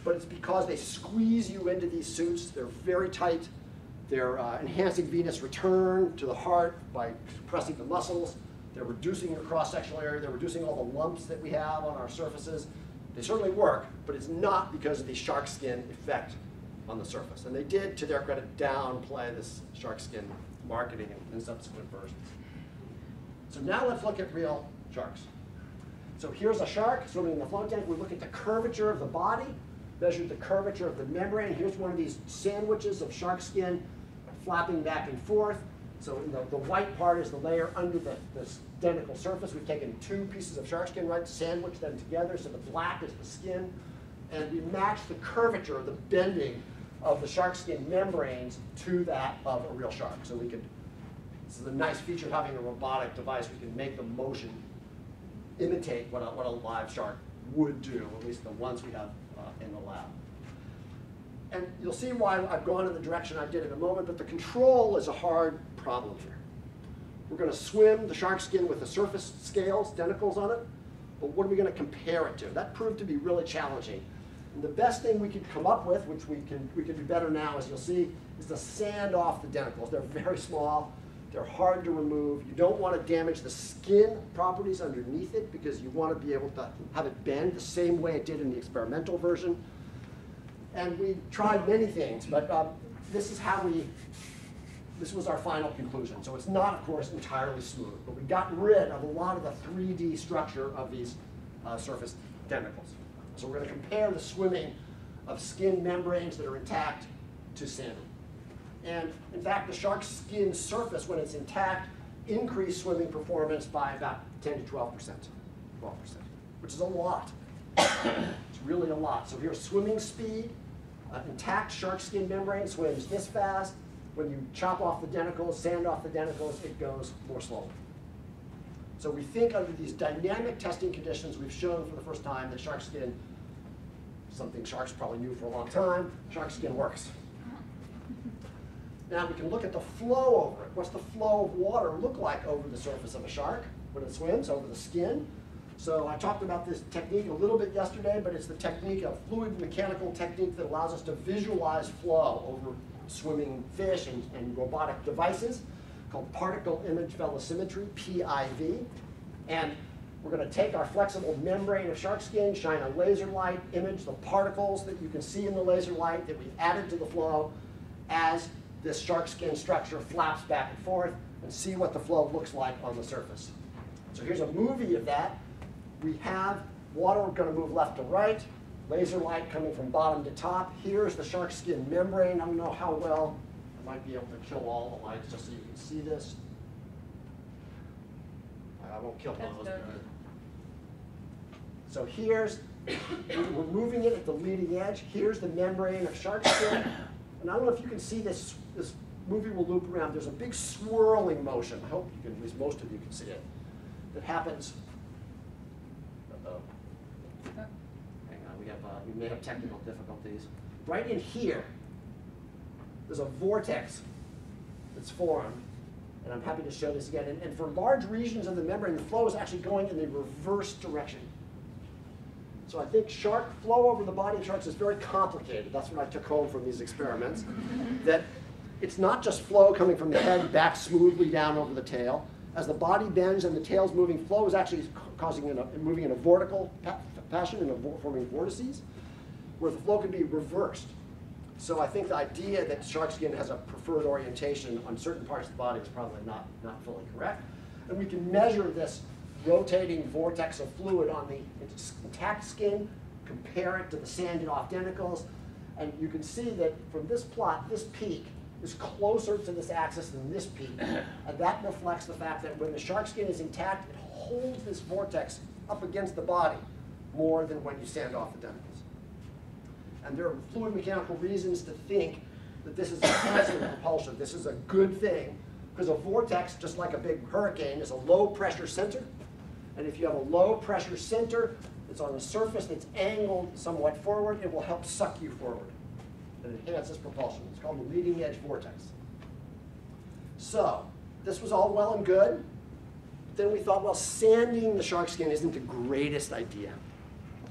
But it's because they squeeze you into these suits. They're very tight. They're enhancing venous return to the heart by compressing the muscles. They're reducing your cross-sectional area. They're reducing all the lumps that we have on our surfaces. They certainly work, but it's not because of the shark skin effect on the surface. And they did, to their credit, downplay this shark skin marketing in subsequent versions. So now let's look at real sharks. So here's a shark swimming in the float tank. We look at the curvature of the body, measured the curvature of the membrane. Here's one of these sandwiches of shark skin flapping back and forth. So the white part is the layer under this denticle surface. We've taken 2 pieces of shark skin, right, sandwiched them together, so the black is the skin. And we match the curvature, the bending of the shark skin membranes to that of a real shark. So we could, this is a nice feature of having a robotic device. We can make the motion imitate what a live shark would do, at least the ones we have in the lab. And you'll see why I've gone in the direction I did in a moment, but the control is a hard problem here. We're going to swim the shark skin with the surface scales, denticles on it, but what are we going to compare it to? That proved to be really challenging. And the best thing we could come up with, which we can do better now, as you'll see, is to sand off the denticles. They're very small. They're hard to remove. You don't want to damage the skin properties underneath it because you want to be able to have it bend the same way it did in the experimental version. And we tried many things, but this was our final conclusion. So it's not, of course, entirely smooth, but we got rid of a lot of the 3D structure of these surface denticles. So we're going to compare the swimming of skin membranes that are intact to sanding. And in fact, the shark skin surface, when it's intact, increased swimming performance by about 10 to 12%, which is a lot. It's really a lot. So here's swimming speed. Intact shark skin membrane swims this fast. When you chop off the denticles, sand off the denticles, it goes more slowly. So we think under these dynamic testing conditions, we've shown for the first time that shark skin, something sharks probably knew for a long time, shark skin works. Now we can look at the flow over it. What's the flow of water look like over the surface of a shark when it swims, over the skin? So I talked about this technique a little bit yesterday, but it's the technique, a fluid mechanical technique that allows us to visualize flow over swimming fish and robotic devices called particle image velocimetry, PIV. And we're going to take our flexible membrane of shark skin, shine a laser light, image the particles that you can see in the laser light that we've added to the flow as this shark skin structure flaps back and forth, and see what the flow looks like on the surface. So here's a movie of that. We have water going to move left to right, laser light coming from bottom to top. Here's the shark skin membrane. I don't know how well I might be able to kill all the lights just so you can see this. I won't kill those. So here's, we're moving it at the leading edge. Here's the membrane of shark skin. And I don't know if you can see this movie will loop around. There's a big swirling motion. I hope you can, at least most of you can see it, that happens. Uh-oh. Hang on, we may have technical difficulties. Right in here, there's a vortex that's formed. And I'm happy to show this again. And for large regions of the membrane, the flow is actually going in the reverse direction. So I think shark flow over the body of sharks is very complicated. That's what I took home from these experiments. That it's not just flow coming from the head back smoothly down over the tail. As the body bends and the tail's moving, flow is actually moving in a vertical fashion and forming vortices, where the flow can be reversed. So I think the idea that shark skin has a preferred orientation on certain parts of the body is probably not fully correct. And we can measure this rotating vortex of fluid on the intact skin, compare it to the sanded off denticles, and you can see that from this plot, this peak is closer to this axis than this peak, and that reflects the fact that when the shark skin is intact, it holds this vortex up against the body more than when you sand off the denticles. And there are fluid mechanical reasons to think that this is enhancing propulsion. This is a good thing, because a vortex, just like a big hurricane, is a low pressure center. And if you have a low pressure center that's on the surface that's angled somewhat forward, it will help suck you forward and enhances propulsion. It's called the leading edge vortex. So this was all well and good. Then we thought, well, sanding the shark skin isn't the greatest idea.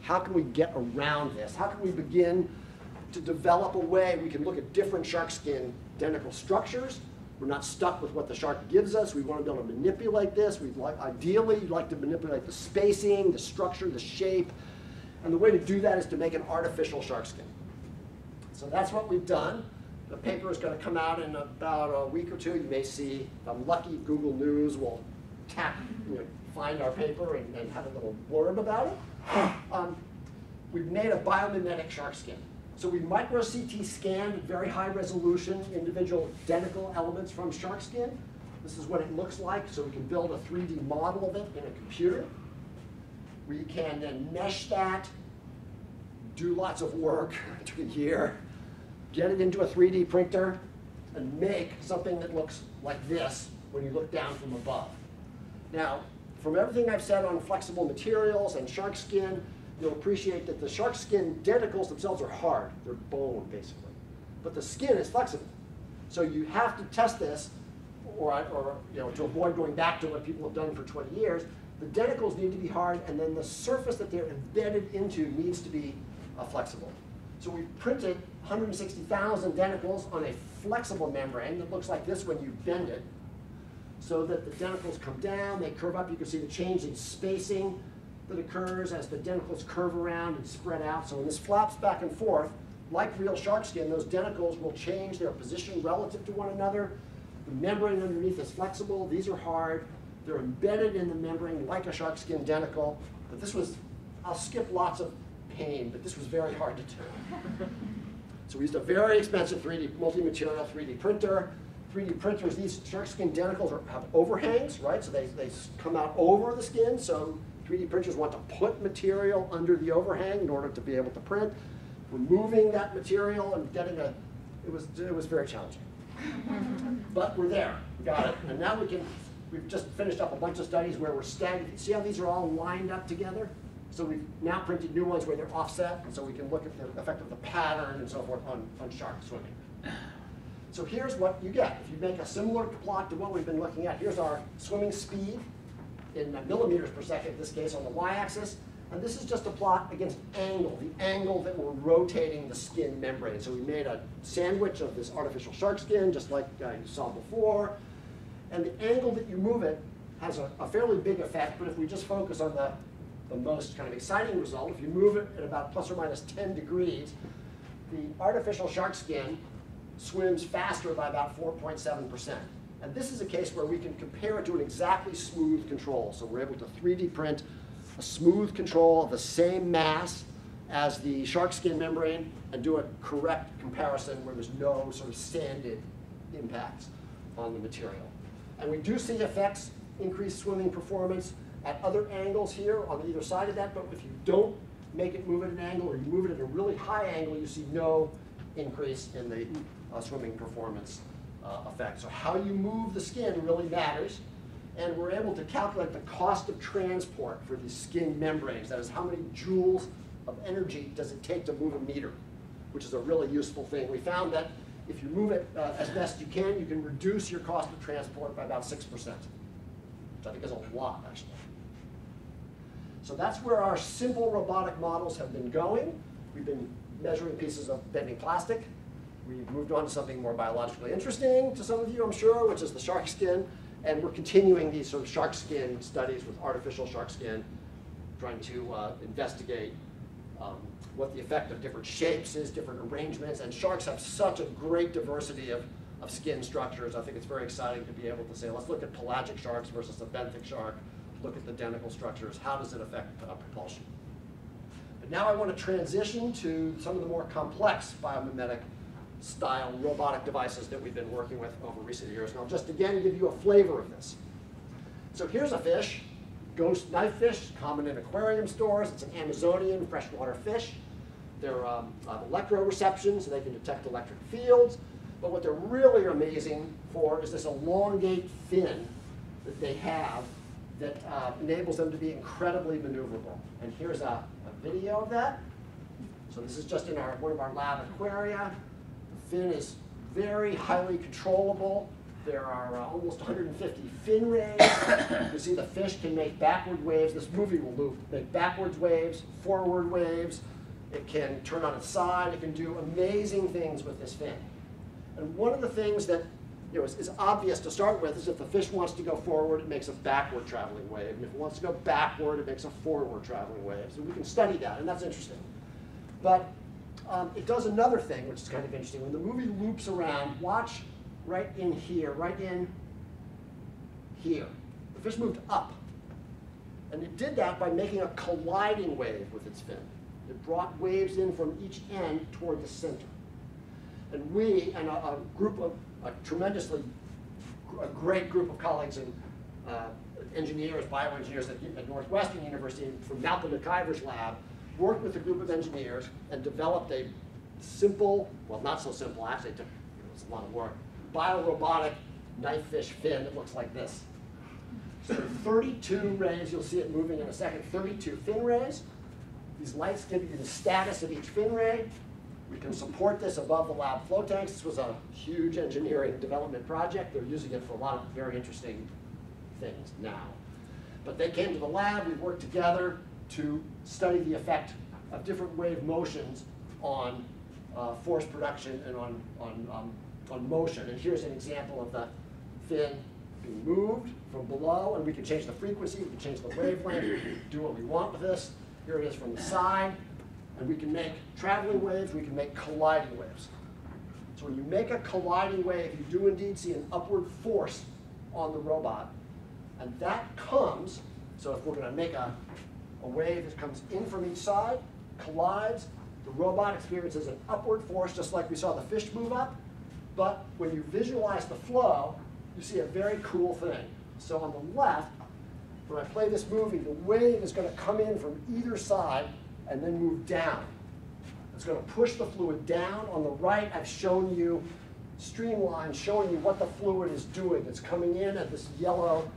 How can we get around this? How can we begin to develop a way we can look at different shark skin denticle structures? We're not stuck with what the shark gives us. We want to be able to manipulate this. Ideally, you'd like to manipulate the spacing, the structure, the shape. And the way to do that is to make an artificial shark skin. So that's what we've done. The paper is going to come out in about a week or two. You may see, if I'm lucky, Google News will find our paper and have a little blurb about it. We've made a biomimetic shark skin. So we micro-CT scanned at very high resolution individual denticle elements from shark skin. This is what it looks like, so we can build a 3D model of it in a computer. We can then mesh that, do lots of work, it took a year, get it into a 3D printer, and make something that looks like this when you look down from above. Now, from everything I've said on flexible materials and shark skin, you'll appreciate that the shark skin denticles themselves are hard. They're bone, basically. But the skin is flexible. So you have to test this, or to avoid going back to what people have done for 20 years, the denticles need to be hard, and then the surface that they're embedded into needs to be flexible. So we've printed 160,000 denticles on a flexible membrane that looks like this when you bend it, so that the denticles come down, they curve up. You can see the change in spacing that occurs as the denticles curve around and spread out. So when this flaps back and forth, like real shark skin, those denticles will change their position relative to one another. The membrane underneath is flexible. These are hard. They're embedded in the membrane like a shark skin denticle. But this was, I'll skip lots of pain, but this was very hard to do. So we used a very expensive multi-material 3D printer. 3D printers, these shark skin denticles have overhangs, right? So they come out over the skin. So 3D printers want to put material under the overhang in order to be able to print. Removing that material and getting it was very challenging. But we're there, we got it. And now we've just finished up a bunch of studies where we're staggered. See how these are all lined up together? So we've now printed new ones where they're offset, and so we can look at the effect of the pattern and so forth on shark swimming. So here's what you get. If you make a similar plot to what we've been looking at, here's our swimming speed in millimeters per second, in this case on the y-axis. And this is just a plot against angle, the angle that we're rotating the skin membrane. So we made a sandwich of this artificial shark skin, just like you saw before. And the angle that you move it has a fairly big effect, but if we just focus on the most kind of exciting result, if you move it at about plus or minus 10 degrees, the artificial shark skin swims faster by about 4.7%. And this is a case where we can compare it to an exactly smooth control. So we're able to 3D print a smooth control of the same mass as the shark skin membrane and do a correct comparison where there's no sort of sanded impacts on the material. And we do see effects, increased swimming performance at other angles here on either side of that, but if you don't make it move at an angle or you move it at a really high angle, you see no increase in the swimming performance effect. So how you move the skin really matters. And we're able to calculate the cost of transport for these skin membranes. That is, how many joules of energy does it take to move a meter, which is a really useful thing. We found that if you move it as best you can reduce your cost of transport by about 6%, which I think is a lot, actually. So that's where our simple robotic models have been going. We've been measuring pieces of bending plastic. We've moved on to something more biologically interesting to some of you, I'm sure, which is the shark skin. And we're continuing these sort of shark skin studies with artificial shark skin, trying to investigate what the effect of different shapes is, different arrangements. And sharks have such a great diversity of skin structures. I think it's very exciting to be able to say, let's look at pelagic sharks versus a benthic shark, look at the denticle structures, how does it affect propulsion? But now I want to transition to some of the more complex biomimetic style robotic devices that we've been working with over recent years. And I'll just again give you a flavor of this. So here's a fish, ghost knifefish, common in aquarium stores. It's an Amazonian freshwater fish. They're electroreception, so they can detect electric fields. But what they're really amazing for is this elongate fin that they have that enables them to be incredibly maneuverable. And here's a video of that. So this is just in one of our lab aquaria. The fin is very highly controllable. There are almost 150 fin rays. You can see the fish can make backward waves. This movie will make backwards waves, forward waves. It can turn on its side. It can do amazing things with this fin. And one of the things that is obvious to start with is if the fish wants to go forward, it makes a backward traveling wave. And if it wants to go backward, it makes a forward traveling wave. So we can study that, and that's interesting. But it does another thing, which is kind of interesting. When the movie loops around, watch right in here, right in here. The fish moved up. And it did that by making a colliding wave with its fin. It brought waves in from each end toward the center. And we, and a great group of colleagues and engineers, bioengineers at Northwestern University from Malcolm McIver's lab, worked with a group of engineers and developed a simple, well, not so simple, actually, it was a lot of work, biorobotic knifefish fin that looks like this. So 32 rays, you'll see it moving in a second, 32 fin rays. These lights give you the status of each fin ray. We can support this above the lab flow tanks. This was a huge engineering development project. They're using it for a lot of very interesting things now. But they came to the lab, we worked together to study the effect of different wave motions on force production and on motion. And here's an example of the fin being moved from below, and we can change the frequency, we can change the wavelength, do what we want with this. Here it is from the side, and we can make traveling waves, we can make colliding waves. So when you make a colliding wave, you do indeed see an upward force on the robot, and that comes, so if we're going to make a wave that comes in from each side, collides, the robot experiences an upward force, just like we saw the fish move up, but when you visualize the flow, you see a very cool thing. So on the left, when I play this movie, the wave is going to come in from either side and then move down. It's going to push the fluid down. On the right, I've shown you streamlines showing you what the fluid is doing. It's coming in at this yellow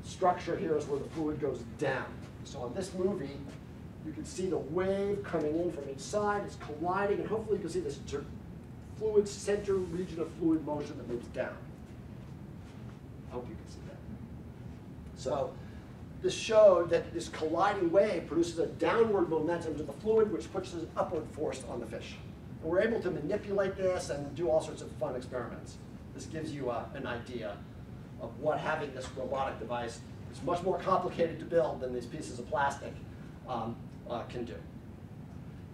structure here is where the fluid goes down. So on this movie, you can see the wave coming in from each side. It's colliding, and hopefully you can see this fluid center region of fluid motion that moves down. I hope you can see that. So this showed that this colliding wave produces a downward momentum to the fluid, which puts an upward force on the fish. And we're able to manipulate this and do all sorts of fun experiments. This gives you an idea of what having this robotic device, it's much more complicated to build than these pieces of plastic can do.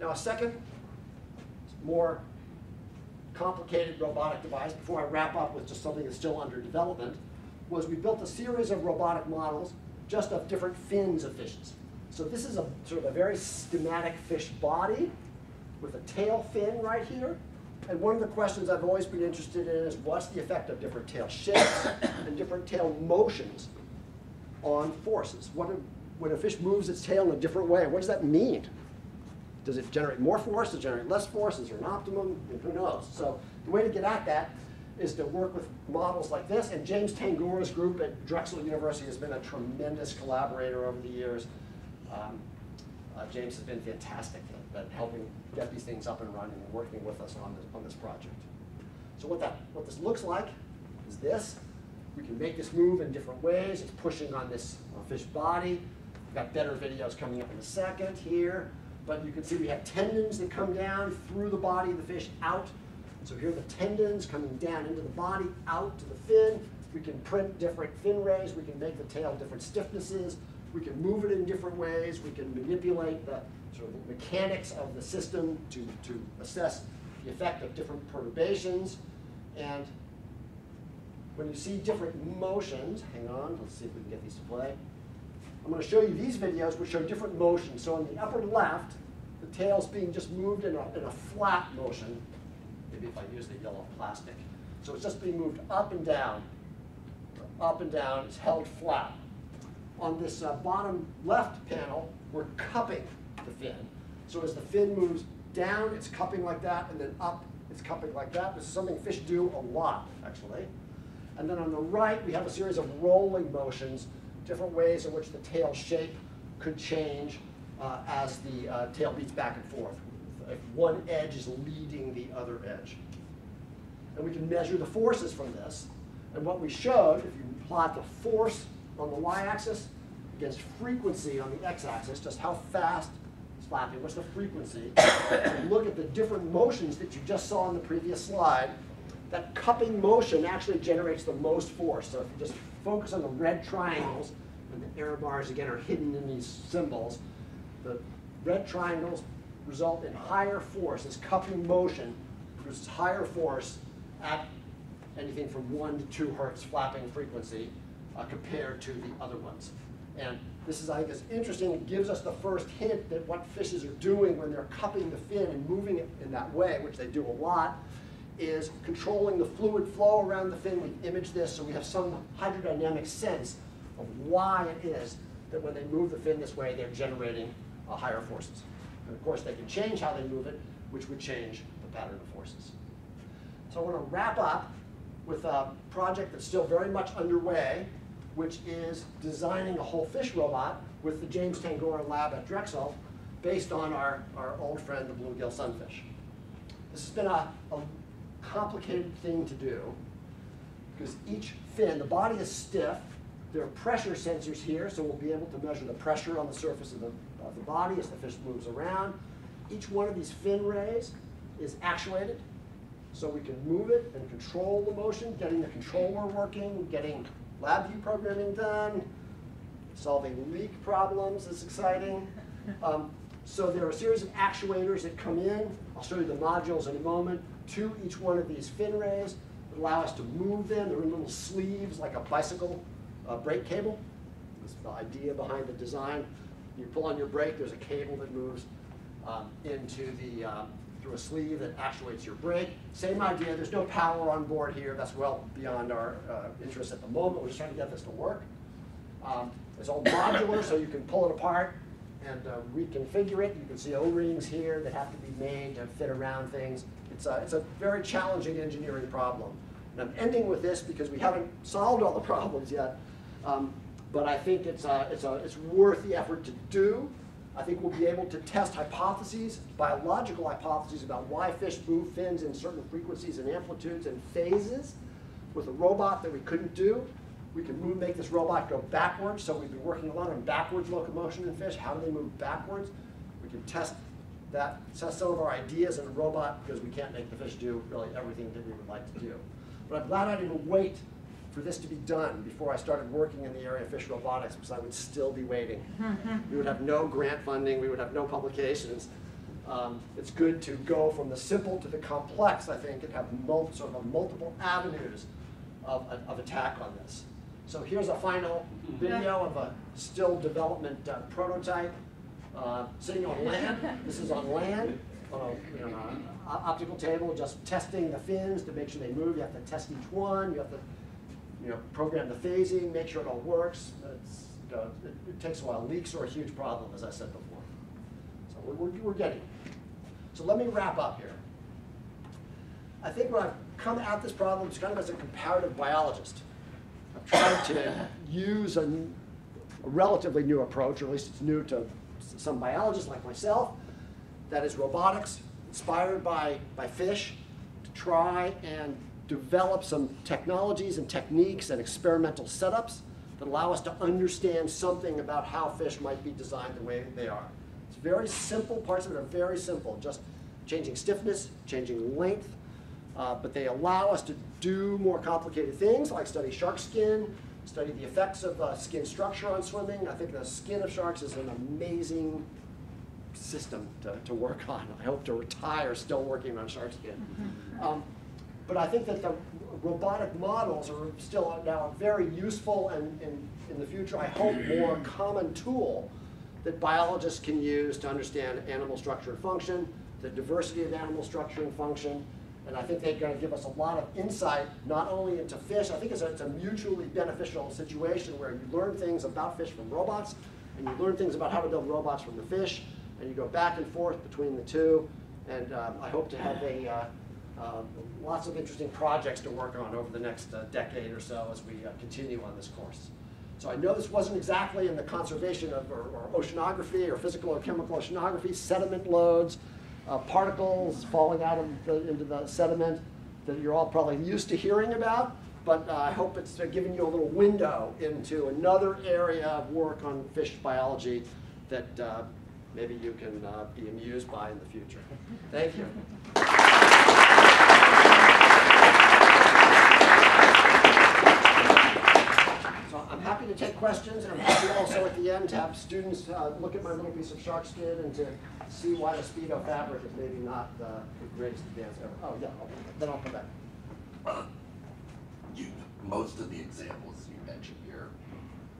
Now a second, more complicated robotic device, before I wrap up with just something that's still under development, was we built a series of robotic models just of different fins of fishes. So this is a sort of a very schematic fish body with a tail fin right here. And one of the questions I've always been interested in is what's the effect of different tail shapes and different tail motions on forces? When a fish moves its tail in a different way, what does that mean? Does it generate more force? Does it generate less force? Is there an optimum? Who knows? So the way to get at that is to work with models like this. And James Tangura's group at Drexel University has been a tremendous collaborator over the years. James has been fantastic at helping get these things up and running and working with us on this project. So what this looks like is this. We can make this move in different ways. It's pushing on this fish body. We've got better videos coming up in a second here. But you can see we have tendons that come down through the body of the fish out. So here are the tendons coming down into the body, out to the fin. We can print different fin rays. We can make the tail different stiffnesses. We can move it in different ways. We can manipulate the sort of mechanics of the system to assess the effect of different perturbations. And when you see different motions, hang on, let's see if we can get these to play. I'm going to show you these videos which show different motions. So on the upper left, the tail's being just moved in a flat motion. Maybe if I use the yellow plastic. So it's just being moved up and down, it's held flat. On this bottom left panel, we're cupping the fin. So as the fin moves down, it's cupping like that, and then up, it's cupping like that. This is something fish do a lot, actually. And then on the right, we have a series of rolling motions different ways in which the tail shape could change as the tail beats back and forth, if one edge is leading the other edge. And we can measure the forces from this. And what we showed, if you plot the force on the y-axis against frequency on the x-axis, just how fast it's flapping, what's the frequency, and look at the different motions that you just saw in the previous slide, that cupping motion actually generates the most force. So if you just focus on the red triangles, and the error bars again are hidden in these symbols, the red triangles result in higher force. This cupping motion produces higher force at anything from 1 to 2 hertz flapping frequency compared to the other ones. And this is, I think, is interesting. It gives us the first hint that what fishes are doing when they're cupping the fin and moving it in that way, which they do a lot, is controlling the fluid flow around the fin. We image this so we have some hydrodynamic sense of why it is that when they move the fin this way, they're generating higher forces. And of course, they can change how they move it, which would change the pattern of forces. So I want to wrap up with a project that's still very much underway, which is designing a whole fish robot with the James Tangora lab at Drexel, based on our old friend, the bluegill sunfish. This has been a complicated thing to do, because each fin, the body is stiff. There are pressure sensors here, so we'll be able to measure the pressure on the surface of the body as the fish moves around. Each one of these fin rays is actuated, so we can move it and control the motion, getting the controller working, getting LabVIEW programming done, solving leak problems is exciting. So there are a series of actuators that come in. I'll show you the modules in a moment, to each one of these fin rays that allow us to move them. They're in little sleeves like a bicycle brake cable. That's the idea behind the design. You pull on your brake, there's a cable that moves through a sleeve that actuates your brake. Same idea, there's no power on board here. That's well beyond our interest at the moment. We're just trying to get this to work. It's all modular, so you can pull it apart and reconfigure it. You can see O-rings here that have to be made to fit around things. It's a very challenging engineering problem. And I'm ending with this because we haven't solved all the problems yet. But I think it's worth the effort to do. I think we'll be able to test hypotheses, biological hypotheses about why fish move fins in certain frequencies and amplitudes and phases with a robot that we couldn't do. We can make this robot go backwards, so we've been working a lot on backwards locomotion in fish. How do they move backwards? We can test some of our ideas in a robot, because we can't make the fish do really everything that we would like to do. But I'm glad I didn't wait for this to be done before I started working in the area of fish robotics, because I would still be waiting. We would have no grant funding, we would have no publications. It's good to go from the simple to the complex, I think, and have multiple avenues of attack on this. So here's a final video of a still development prototype sitting on land. This is on land, on an optical table, just testing the fins to make sure they move. You have to test each one. You have to program the phasing, make sure it all works. It takes a while. Leaks are a huge problem, as I said before. So we're getting it. So let me wrap up here. I think when I've come at this problem, it's kind of as a comparative biologist. I've tried to use a relatively new approach, or at least it's new to some biologists like myself, that is robotics, inspired by fish, to try and develop some technologies and techniques and experimental setups that allow us to understand something about how fish might be designed the way they are. It's very simple, parts of it are very simple, just changing stiffness, changing length, but they allow us to do more complicated things, like study shark skin, study the effects of skin structure on swimming. I think the skin of sharks is an amazing system to work on. I hope to retire still working on shark skin. But I think that the robotic models are still now a very useful and in the future, I hope, more common tool that biologists can use to understand animal structure and function, the diversity of animal structure and function. And I think they're going to give us a lot of insight, not only into fish. I think it's a mutually beneficial situation where you learn things about fish from robots, and you learn things about how to build robots from the fish, and you go back and forth between the two. And I hope to have lots of interesting projects to work on over the next decade or so as we continue on this course. So I know this wasn't exactly in the conservation of, or oceanography, or physical or chemical oceanography, sediment loads, particles falling out of into the sediment that you're all probably used to hearing about, but I hope it's giving you a little window into another area of work on fish biology that maybe you can be amused by in the future. Thank you. So I'm happy to take questions, and I'm happy also at the end to have students look at my little piece of shark skin and to see why the Speedo fabric is maybe not the greatest advance ever. Oh yeah, then I'll come back. Most of the examples you mentioned here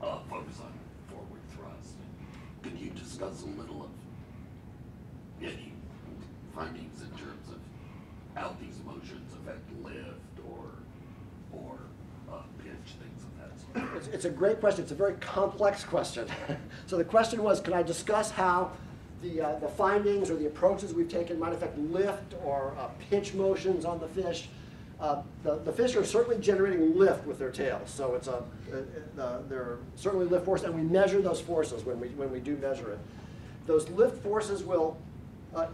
focus on forward thrust. Could you discuss a little of any findings in terms of how these motions affect lift or pitch, things of that sort? It's a great question. It's a very complex question. So the question was, can I discuss how the findings or the approaches we've taken might affect lift or pitch motions on the fish? The fish are certainly generating lift with their tails, so it's they're certainly lift force, and we measure those forces when we do measure it. Those lift forces will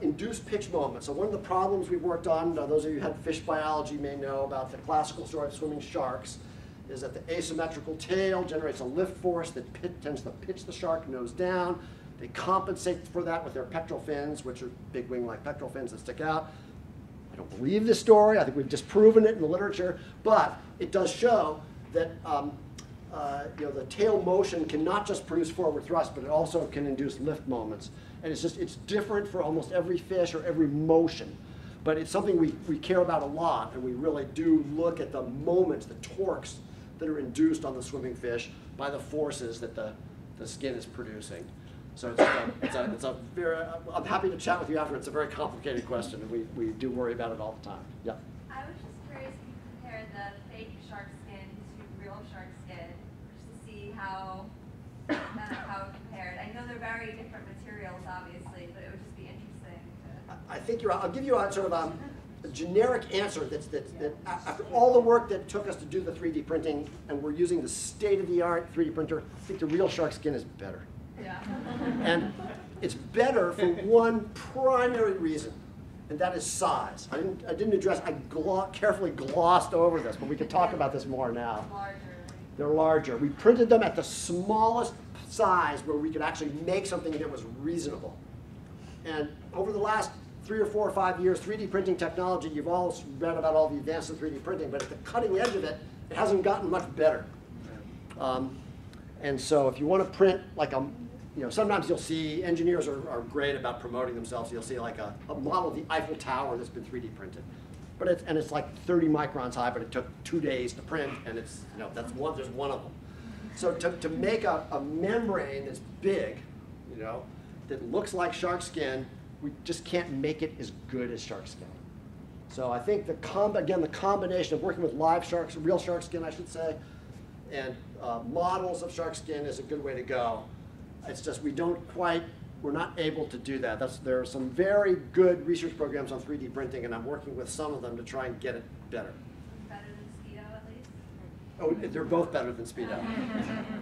induce pitch moments. So one of the problems we've worked on, those of you who had fish biology may know about the classical story of swimming sharks, is that the asymmetrical tail generates a lift force that tends to pitch the shark nose down. They compensate for that with their pectoral fins, which are big wing-like pectoral fins that stick out. I don't believe this story. I think we've disproven it in the literature, but it does show that the tail motion can not just produce forward thrust, but it also can induce lift moments. And it's different for almost every fish or every motion, but it's something we care about a lot, and we really do look at the moments, the torques that are induced on the swimming fish by the forces that the skin is producing. So it's a very, I'm happy to chat with you after. It's a very complicated question, and we do worry about it all the time. Yeah. I was just curious if you compare the fake shark skin to real shark skin, just to see how it compared. I know they're very different materials, obviously, but it would just be interesting to... I think you're. I'll give you a sort of a generic answer that after all the work that took us to do the 3D printing, and we're using the state-of-the-art 3D printer, I think the real shark skin is better. Yeah. And it's better for one primary reason, and that is size. I didn't address, I carefully glossed over this, but we can talk about this more now. Larger. They're larger. We printed them at the smallest size where we could actually make something that was reasonable. And over the last 3 or 4 or 5 years, 3D printing technology, you've all read about all the advances of 3D printing, but at the cutting edge of it, it hasn't gotten much better. And so if you want to print like sometimes you'll see engineers are great about promoting themselves. You'll see like a model of the Eiffel Tower that's been 3D printed. But it's like 30 microns high, but it took 2 days to print, and it's, there's one of them. So to make a membrane that's big, that looks like shark skin, we just can't make it as good as shark skin. So I think the combination of working with live sharks, real shark skin, I should say, and models of shark skin is a good way to go. It's just we're not able to do that. There are some very good research programs on 3D printing, and I'm working with some of them to try and get it better. Better than Speedo, at least? Oh, they're both better than Speedo.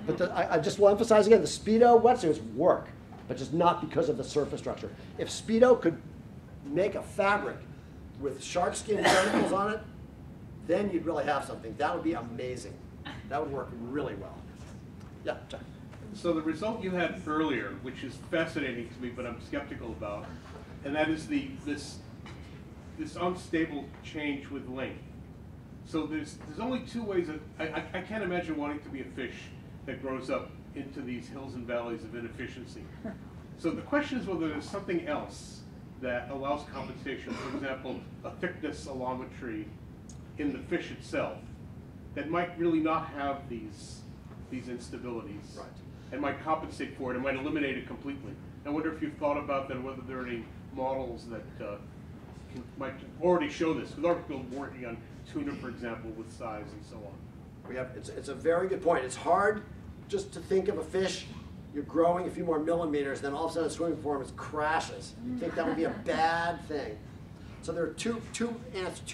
But I just will emphasize again, the Speedo wetsuits work, but just not because of the surface structure. If Speedo could make a fabric with shark skin particles on it, then you'd really have something. That would be amazing. That would work really well. Yeah, Jack. So the result you had earlier, which is fascinating to me, but I'm skeptical about, and that is this unstable change with length. So there's only 2 ways that I can't imagine wanting to be a fish that grows up into these hills and valleys of inefficiency. So the question is whether there's something else that allows compensation. For example, a thickness allometry in the fish itself that might really not have these instabilities. Right. And might compensate for it, and might eliminate it completely. I wonder if you've thought about that, whether there are any models that might already show this. Because our field working on tuna, for example, with size and so on. It's a very good point. It's hard just to think of a fish, you're growing a few more millimeters, then all of a sudden swimming form crashes. You think that would be a bad thing. So there are two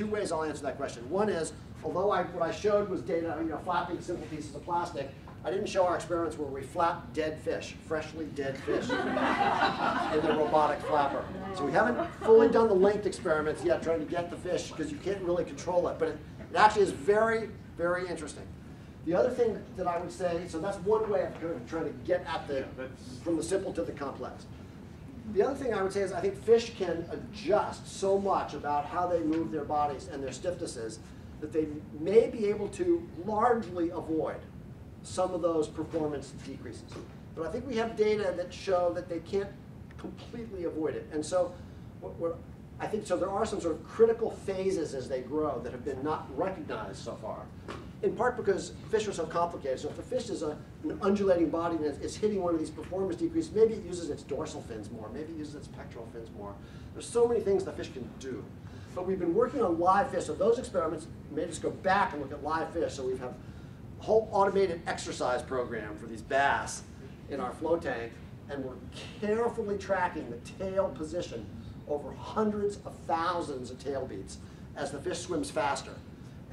ways I'll answer that question. One is, although what I showed was data, flapping simple pieces of plastic, I didn't show our experiments where we flap dead fish, freshly dead fish, in the robotic flapper. So we haven't fully done the length experiments yet, trying to get the fish, because you can't really control it. But it actually is very, very interesting. The other thing that I would say, so that's one way of kind of trying to get at the, from the simple to the complex. The other thing I would say is I think fish can adjust so much about how they move their bodies and their stiffnesses that they may be able to largely avoid some of those performance decreases. But I think we have data that show that they can't completely avoid it. And so I think so there are some sort of critical phases as they grow that have been not recognized so far, in part because fish are so complicated. So if the fish is an undulating body and it's hitting one of these performance decreases, maybe it uses its dorsal fins more, maybe it uses its pectoral fins more. There's so many things the fish can do. But we've been working on live fish, so those experiments made us go back and look at live fish. So we have a whole automated exercise program for these bass in our flow tank, and we're carefully tracking the tail position over hundreds of thousands of tail beats as the fish swims faster.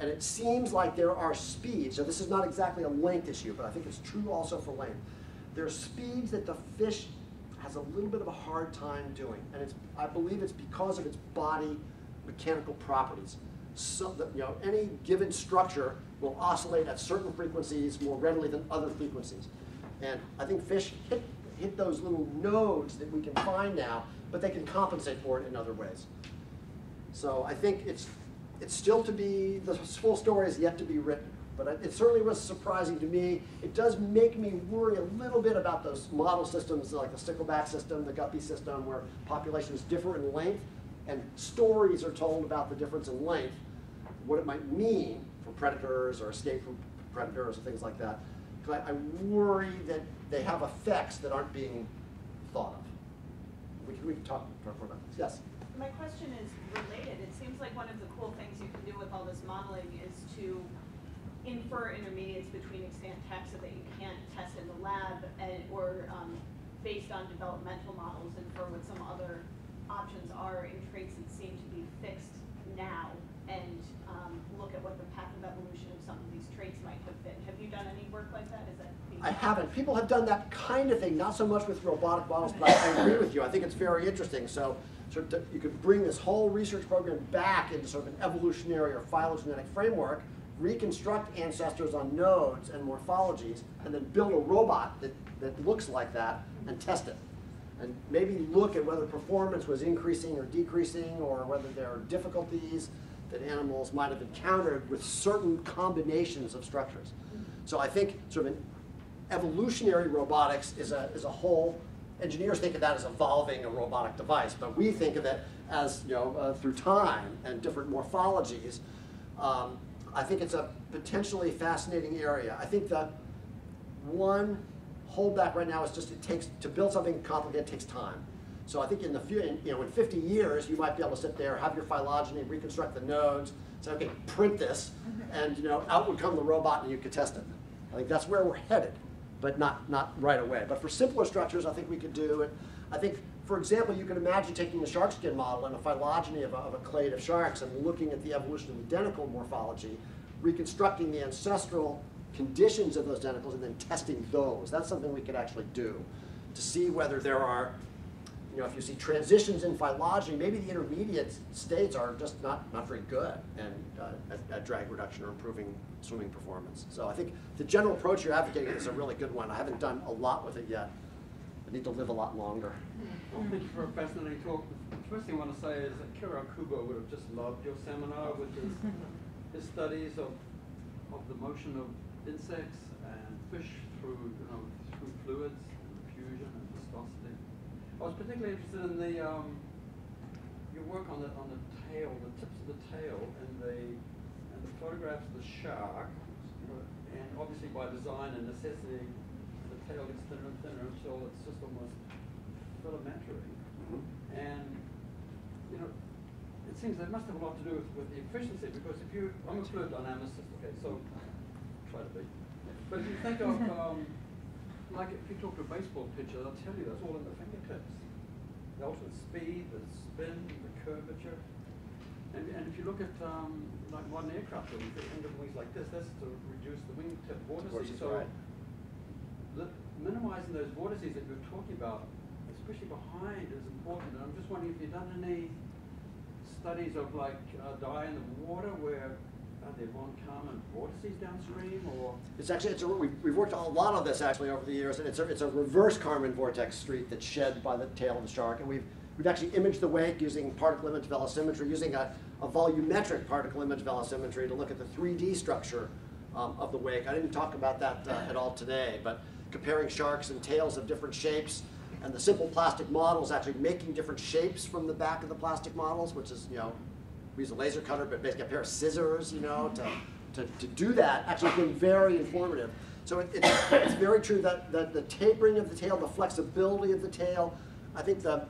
And it seems like there are speeds, so this is not exactly a length issue, but I think it's true also for length. There are speeds that the fish has a little bit of a hard time doing, and I believe it's because of its body mechanical properties. So that, any given structure will oscillate at certain frequencies more readily than other frequencies. And I think fish hit those little nodes that we can find now, but they can compensate for it in other ways. So I think it's still to be, the full story is yet to be written, but it certainly was surprising to me. It does make me worry a little bit about those model systems like the stickleback system, the guppy system, where populations differ in length, and stories are told about the difference in length, what it might mean for predators or escape from predators or things like that. Because I worry that they have effects that aren't being thought of. We can talk more about this. Yes? My question is related. It seems like one of the cool things you can do with all this modeling is to infer intermediates between extant taxa that you can't test in the lab, or based on developmental models, infer what some other options are in traits that seem to be fixed now, and look at what the path of evolution of some of these traits might have been. Have you done any work like that? Is that I haven't. People have done that kind of thing, not so much with robotic models, but I agree with you. I think it's very interesting. So you could bring this whole research program back into sort of an evolutionary or phylogenetic framework, reconstruct ancestors on nodes and morphologies, and then build a robot that looks like that and test it. And maybe look at whether performance was increasing or decreasing, or whether there are difficulties that animals might have encountered with certain combinations of structures. So I think sort of an evolutionary robotics is a whole. Engineers think of that as evolving a robotic device, but we think of it as, through time and different morphologies. I think it's a potentially fascinating area. I think that one holdback right now is just to build something complicated takes time. So I think in 50 years, you might be able to sit there, have your phylogeny, reconstruct the nodes, say, okay, print this, and out would come the robot and you could test it. I think that's where we're headed, but not right away. But for simpler structures, I think we could do it. I think, for example, you can imagine taking the shark skin model and a phylogeny of a clade of sharks and looking at the evolution of the denticle morphology, reconstructing the ancestral conditions of those denticles and then testing those. That's something we could actually do to see whether there are, if you see transitions in phylogeny, maybe the intermediate states are just not very good and at drag reduction or improving swimming performance. So I think the general approach you're advocating is a really good one. I haven't done a lot with it yet. I need to live a lot longer. Well, thank you for a fascinating talk. The first thing I want to say is that Okubo would have just loved your seminar with his studies of the motion of insects and fish through fluids and diffusion and viscosity. I was particularly interested in your work on the tail, the tips of the tail, and the photographs of the shark. And obviously by design and necessity, the tail gets thinner and thinner until it's just almost filamentary. And it seems that must have a lot to do with the efficiency, because I'm a fluid dynamicist, okay, so try to be. But if you think of like if you talk to a baseball pitcher, they'll tell you that's all in the fingertips. The ultimate speed, the spin, the curvature. And if you look at like modern aircraft, you think of wings like this, that's to reduce the wingtip vortices. So right. minimizing those vortices that you're talking about, especially behind, is important. And I'm just wondering if you've done any studies of like dye in the water where there aren't common vortices downstream, or? It's actually, we've worked a lot on this actually over the years, and it's a reverse Kármán vortex streak that's shed by the tail of the shark. And we've actually imaged the wake using particle image velocimetry, using a volumetric particle image velocimetry to look at the 3D structure of the wake. I didn't talk about that at all today, but comparing sharks and tails of different shapes, and the simple plastic models actually making different shapes from the back of the plastic models, which is, we use a laser cutter, but basically a pair of scissors, to do that actually has been very informative. So it's very true that the tapering of the tail, the flexibility of the tail, I think the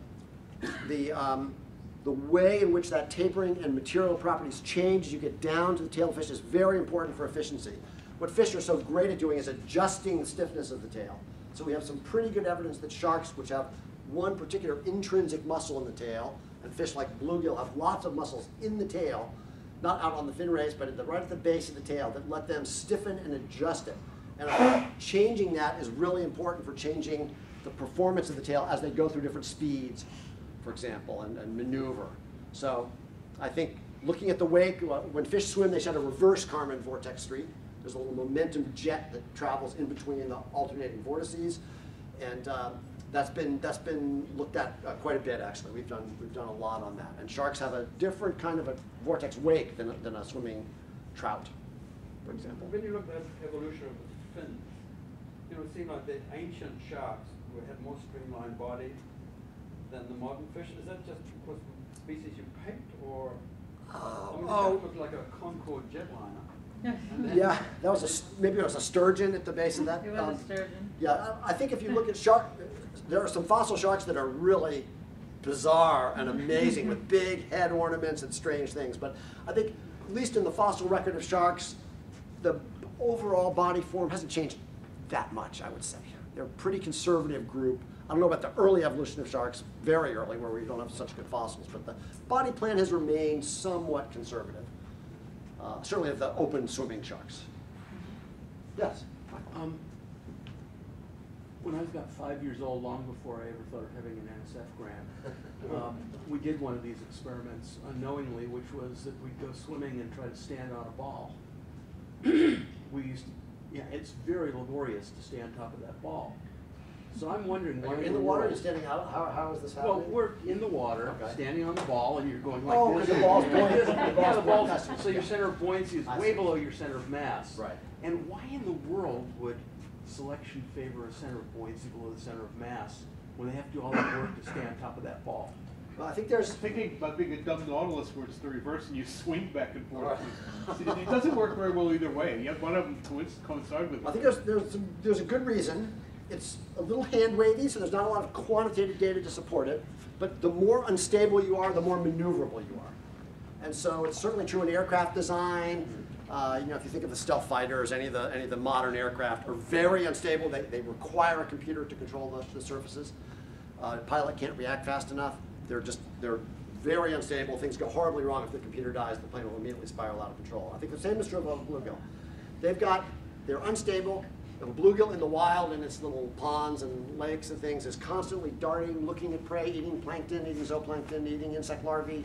way in which that tapering and material properties change as you get down to the tail of the fish is very important for efficiency. What fish are so great at doing is adjusting the stiffness of the tail. So we have some pretty good evidence that sharks, which have one particular intrinsic muscle in the tail, and fish like bluegill have lots of muscles in the tail, not out on the fin rays, but right at the base of the tail that let them stiffen and adjust it. And I think changing that is really important for changing the performance of the tail as they go through different speeds, for example, and maneuver. So I think looking at the wake, when fish swim, they shed a reverse Kármán vortex streak. There's a little momentum jet that travels in between the alternating vortices, and that's been looked at quite a bit actually. We've done a lot on that. And sharks have a different kind of a vortex wake than a swimming trout, for example. When you look at evolution of the fins, it seemed like the ancient sharks had more streamlined body than the modern fish. Is that just because the species you picked, or the shark looked like a Concorde jetliner? Yeah, that was maybe it was a sturgeon at the base of that. It was a sturgeon. Yeah, I think if you look at shark, there are some fossil sharks that are really bizarre and amazing with big head ornaments and strange things. But I think, at least in the fossil record of sharks, the overall body form hasn't changed that much, I would say. They're a pretty conservative group. I don't know about the early evolution of sharks, very early, where we don't have such good fossils, but the body plan has remained somewhat conservative. Certainly of the open swimming sharks. Yes? When I was about 5 years old, long before I ever thought of having an NSF grant, we did one of these experiments unknowingly, which was that we'd go swimming and try to stand on a ball. It's very laborious to stay on top of that ball. So I'm wondering why in the water, you're standing out. How is this happening? Well, we're in the water, standing on the ball, and you're going like this. Because the ball's buoyant. Yeah, the ball's, so your center of buoyancy is way below your center of mass. Right. And why in the world would selection favor a center of buoyancy below the center of mass when they have to do all that work to stay on top of that ball? Well, I think there's Thinking about being a dumb nautilus where it's the reverse and you swing back and forth. See, it doesn't work very well either way. You have one of them coincide with it. I think there's a good reason. It's a little hand wavy, so there's not a lot of quantitative data to support it. But the more unstable you are, the more maneuverable you are. And so it's certainly true in aircraft design. If you think of the stealth fighters, any of the modern aircraft are very unstable. They require a computer to control the surfaces. The pilot can't react fast enough. They're very unstable. Things go horribly wrong. If the computer dies, the plane will immediately spiral out of control. I think the same is true of a bluegill. They're unstable. The bluegill in the wild, in its little ponds and lakes and things, is constantly darting, looking at prey, eating plankton, eating zooplankton, eating insect larvae.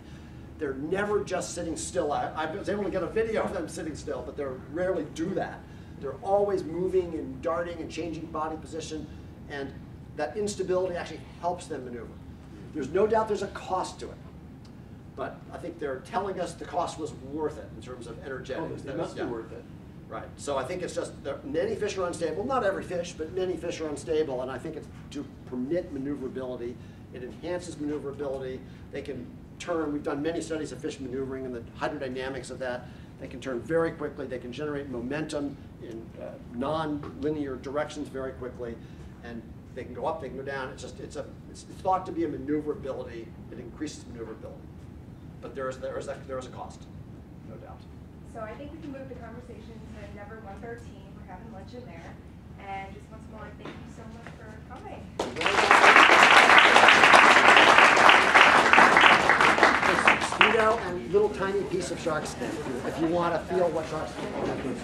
They're never just sitting still. I was able to get a video of them sitting still, but they rarely do that. They're always moving and darting and changing body position, and that instability actually helps them maneuver. There's no doubt there's a cost to it, but I think they're telling us the cost was worth it in terms of energetics. It must be worth it. Right. So I think it's just that many fish are unstable. Not every fish, but many fish are unstable, and I think it's to permit maneuverability. It enhances maneuverability. They can turn. We've done many studies of fish maneuvering and the hydrodynamics of that. They can turn very quickly. They can generate momentum in non-linear directions very quickly, and they can go up. They can go down. It's thought to be a maneuverability. It increases maneuverability, but there is a cost, no doubt. So I think we can move the conversation to Endeavor 113. We're having lunch in there. And just once more, thank you so much for coming. Mosquito and little tiny piece of shark skin if you want to feel what shark skin is.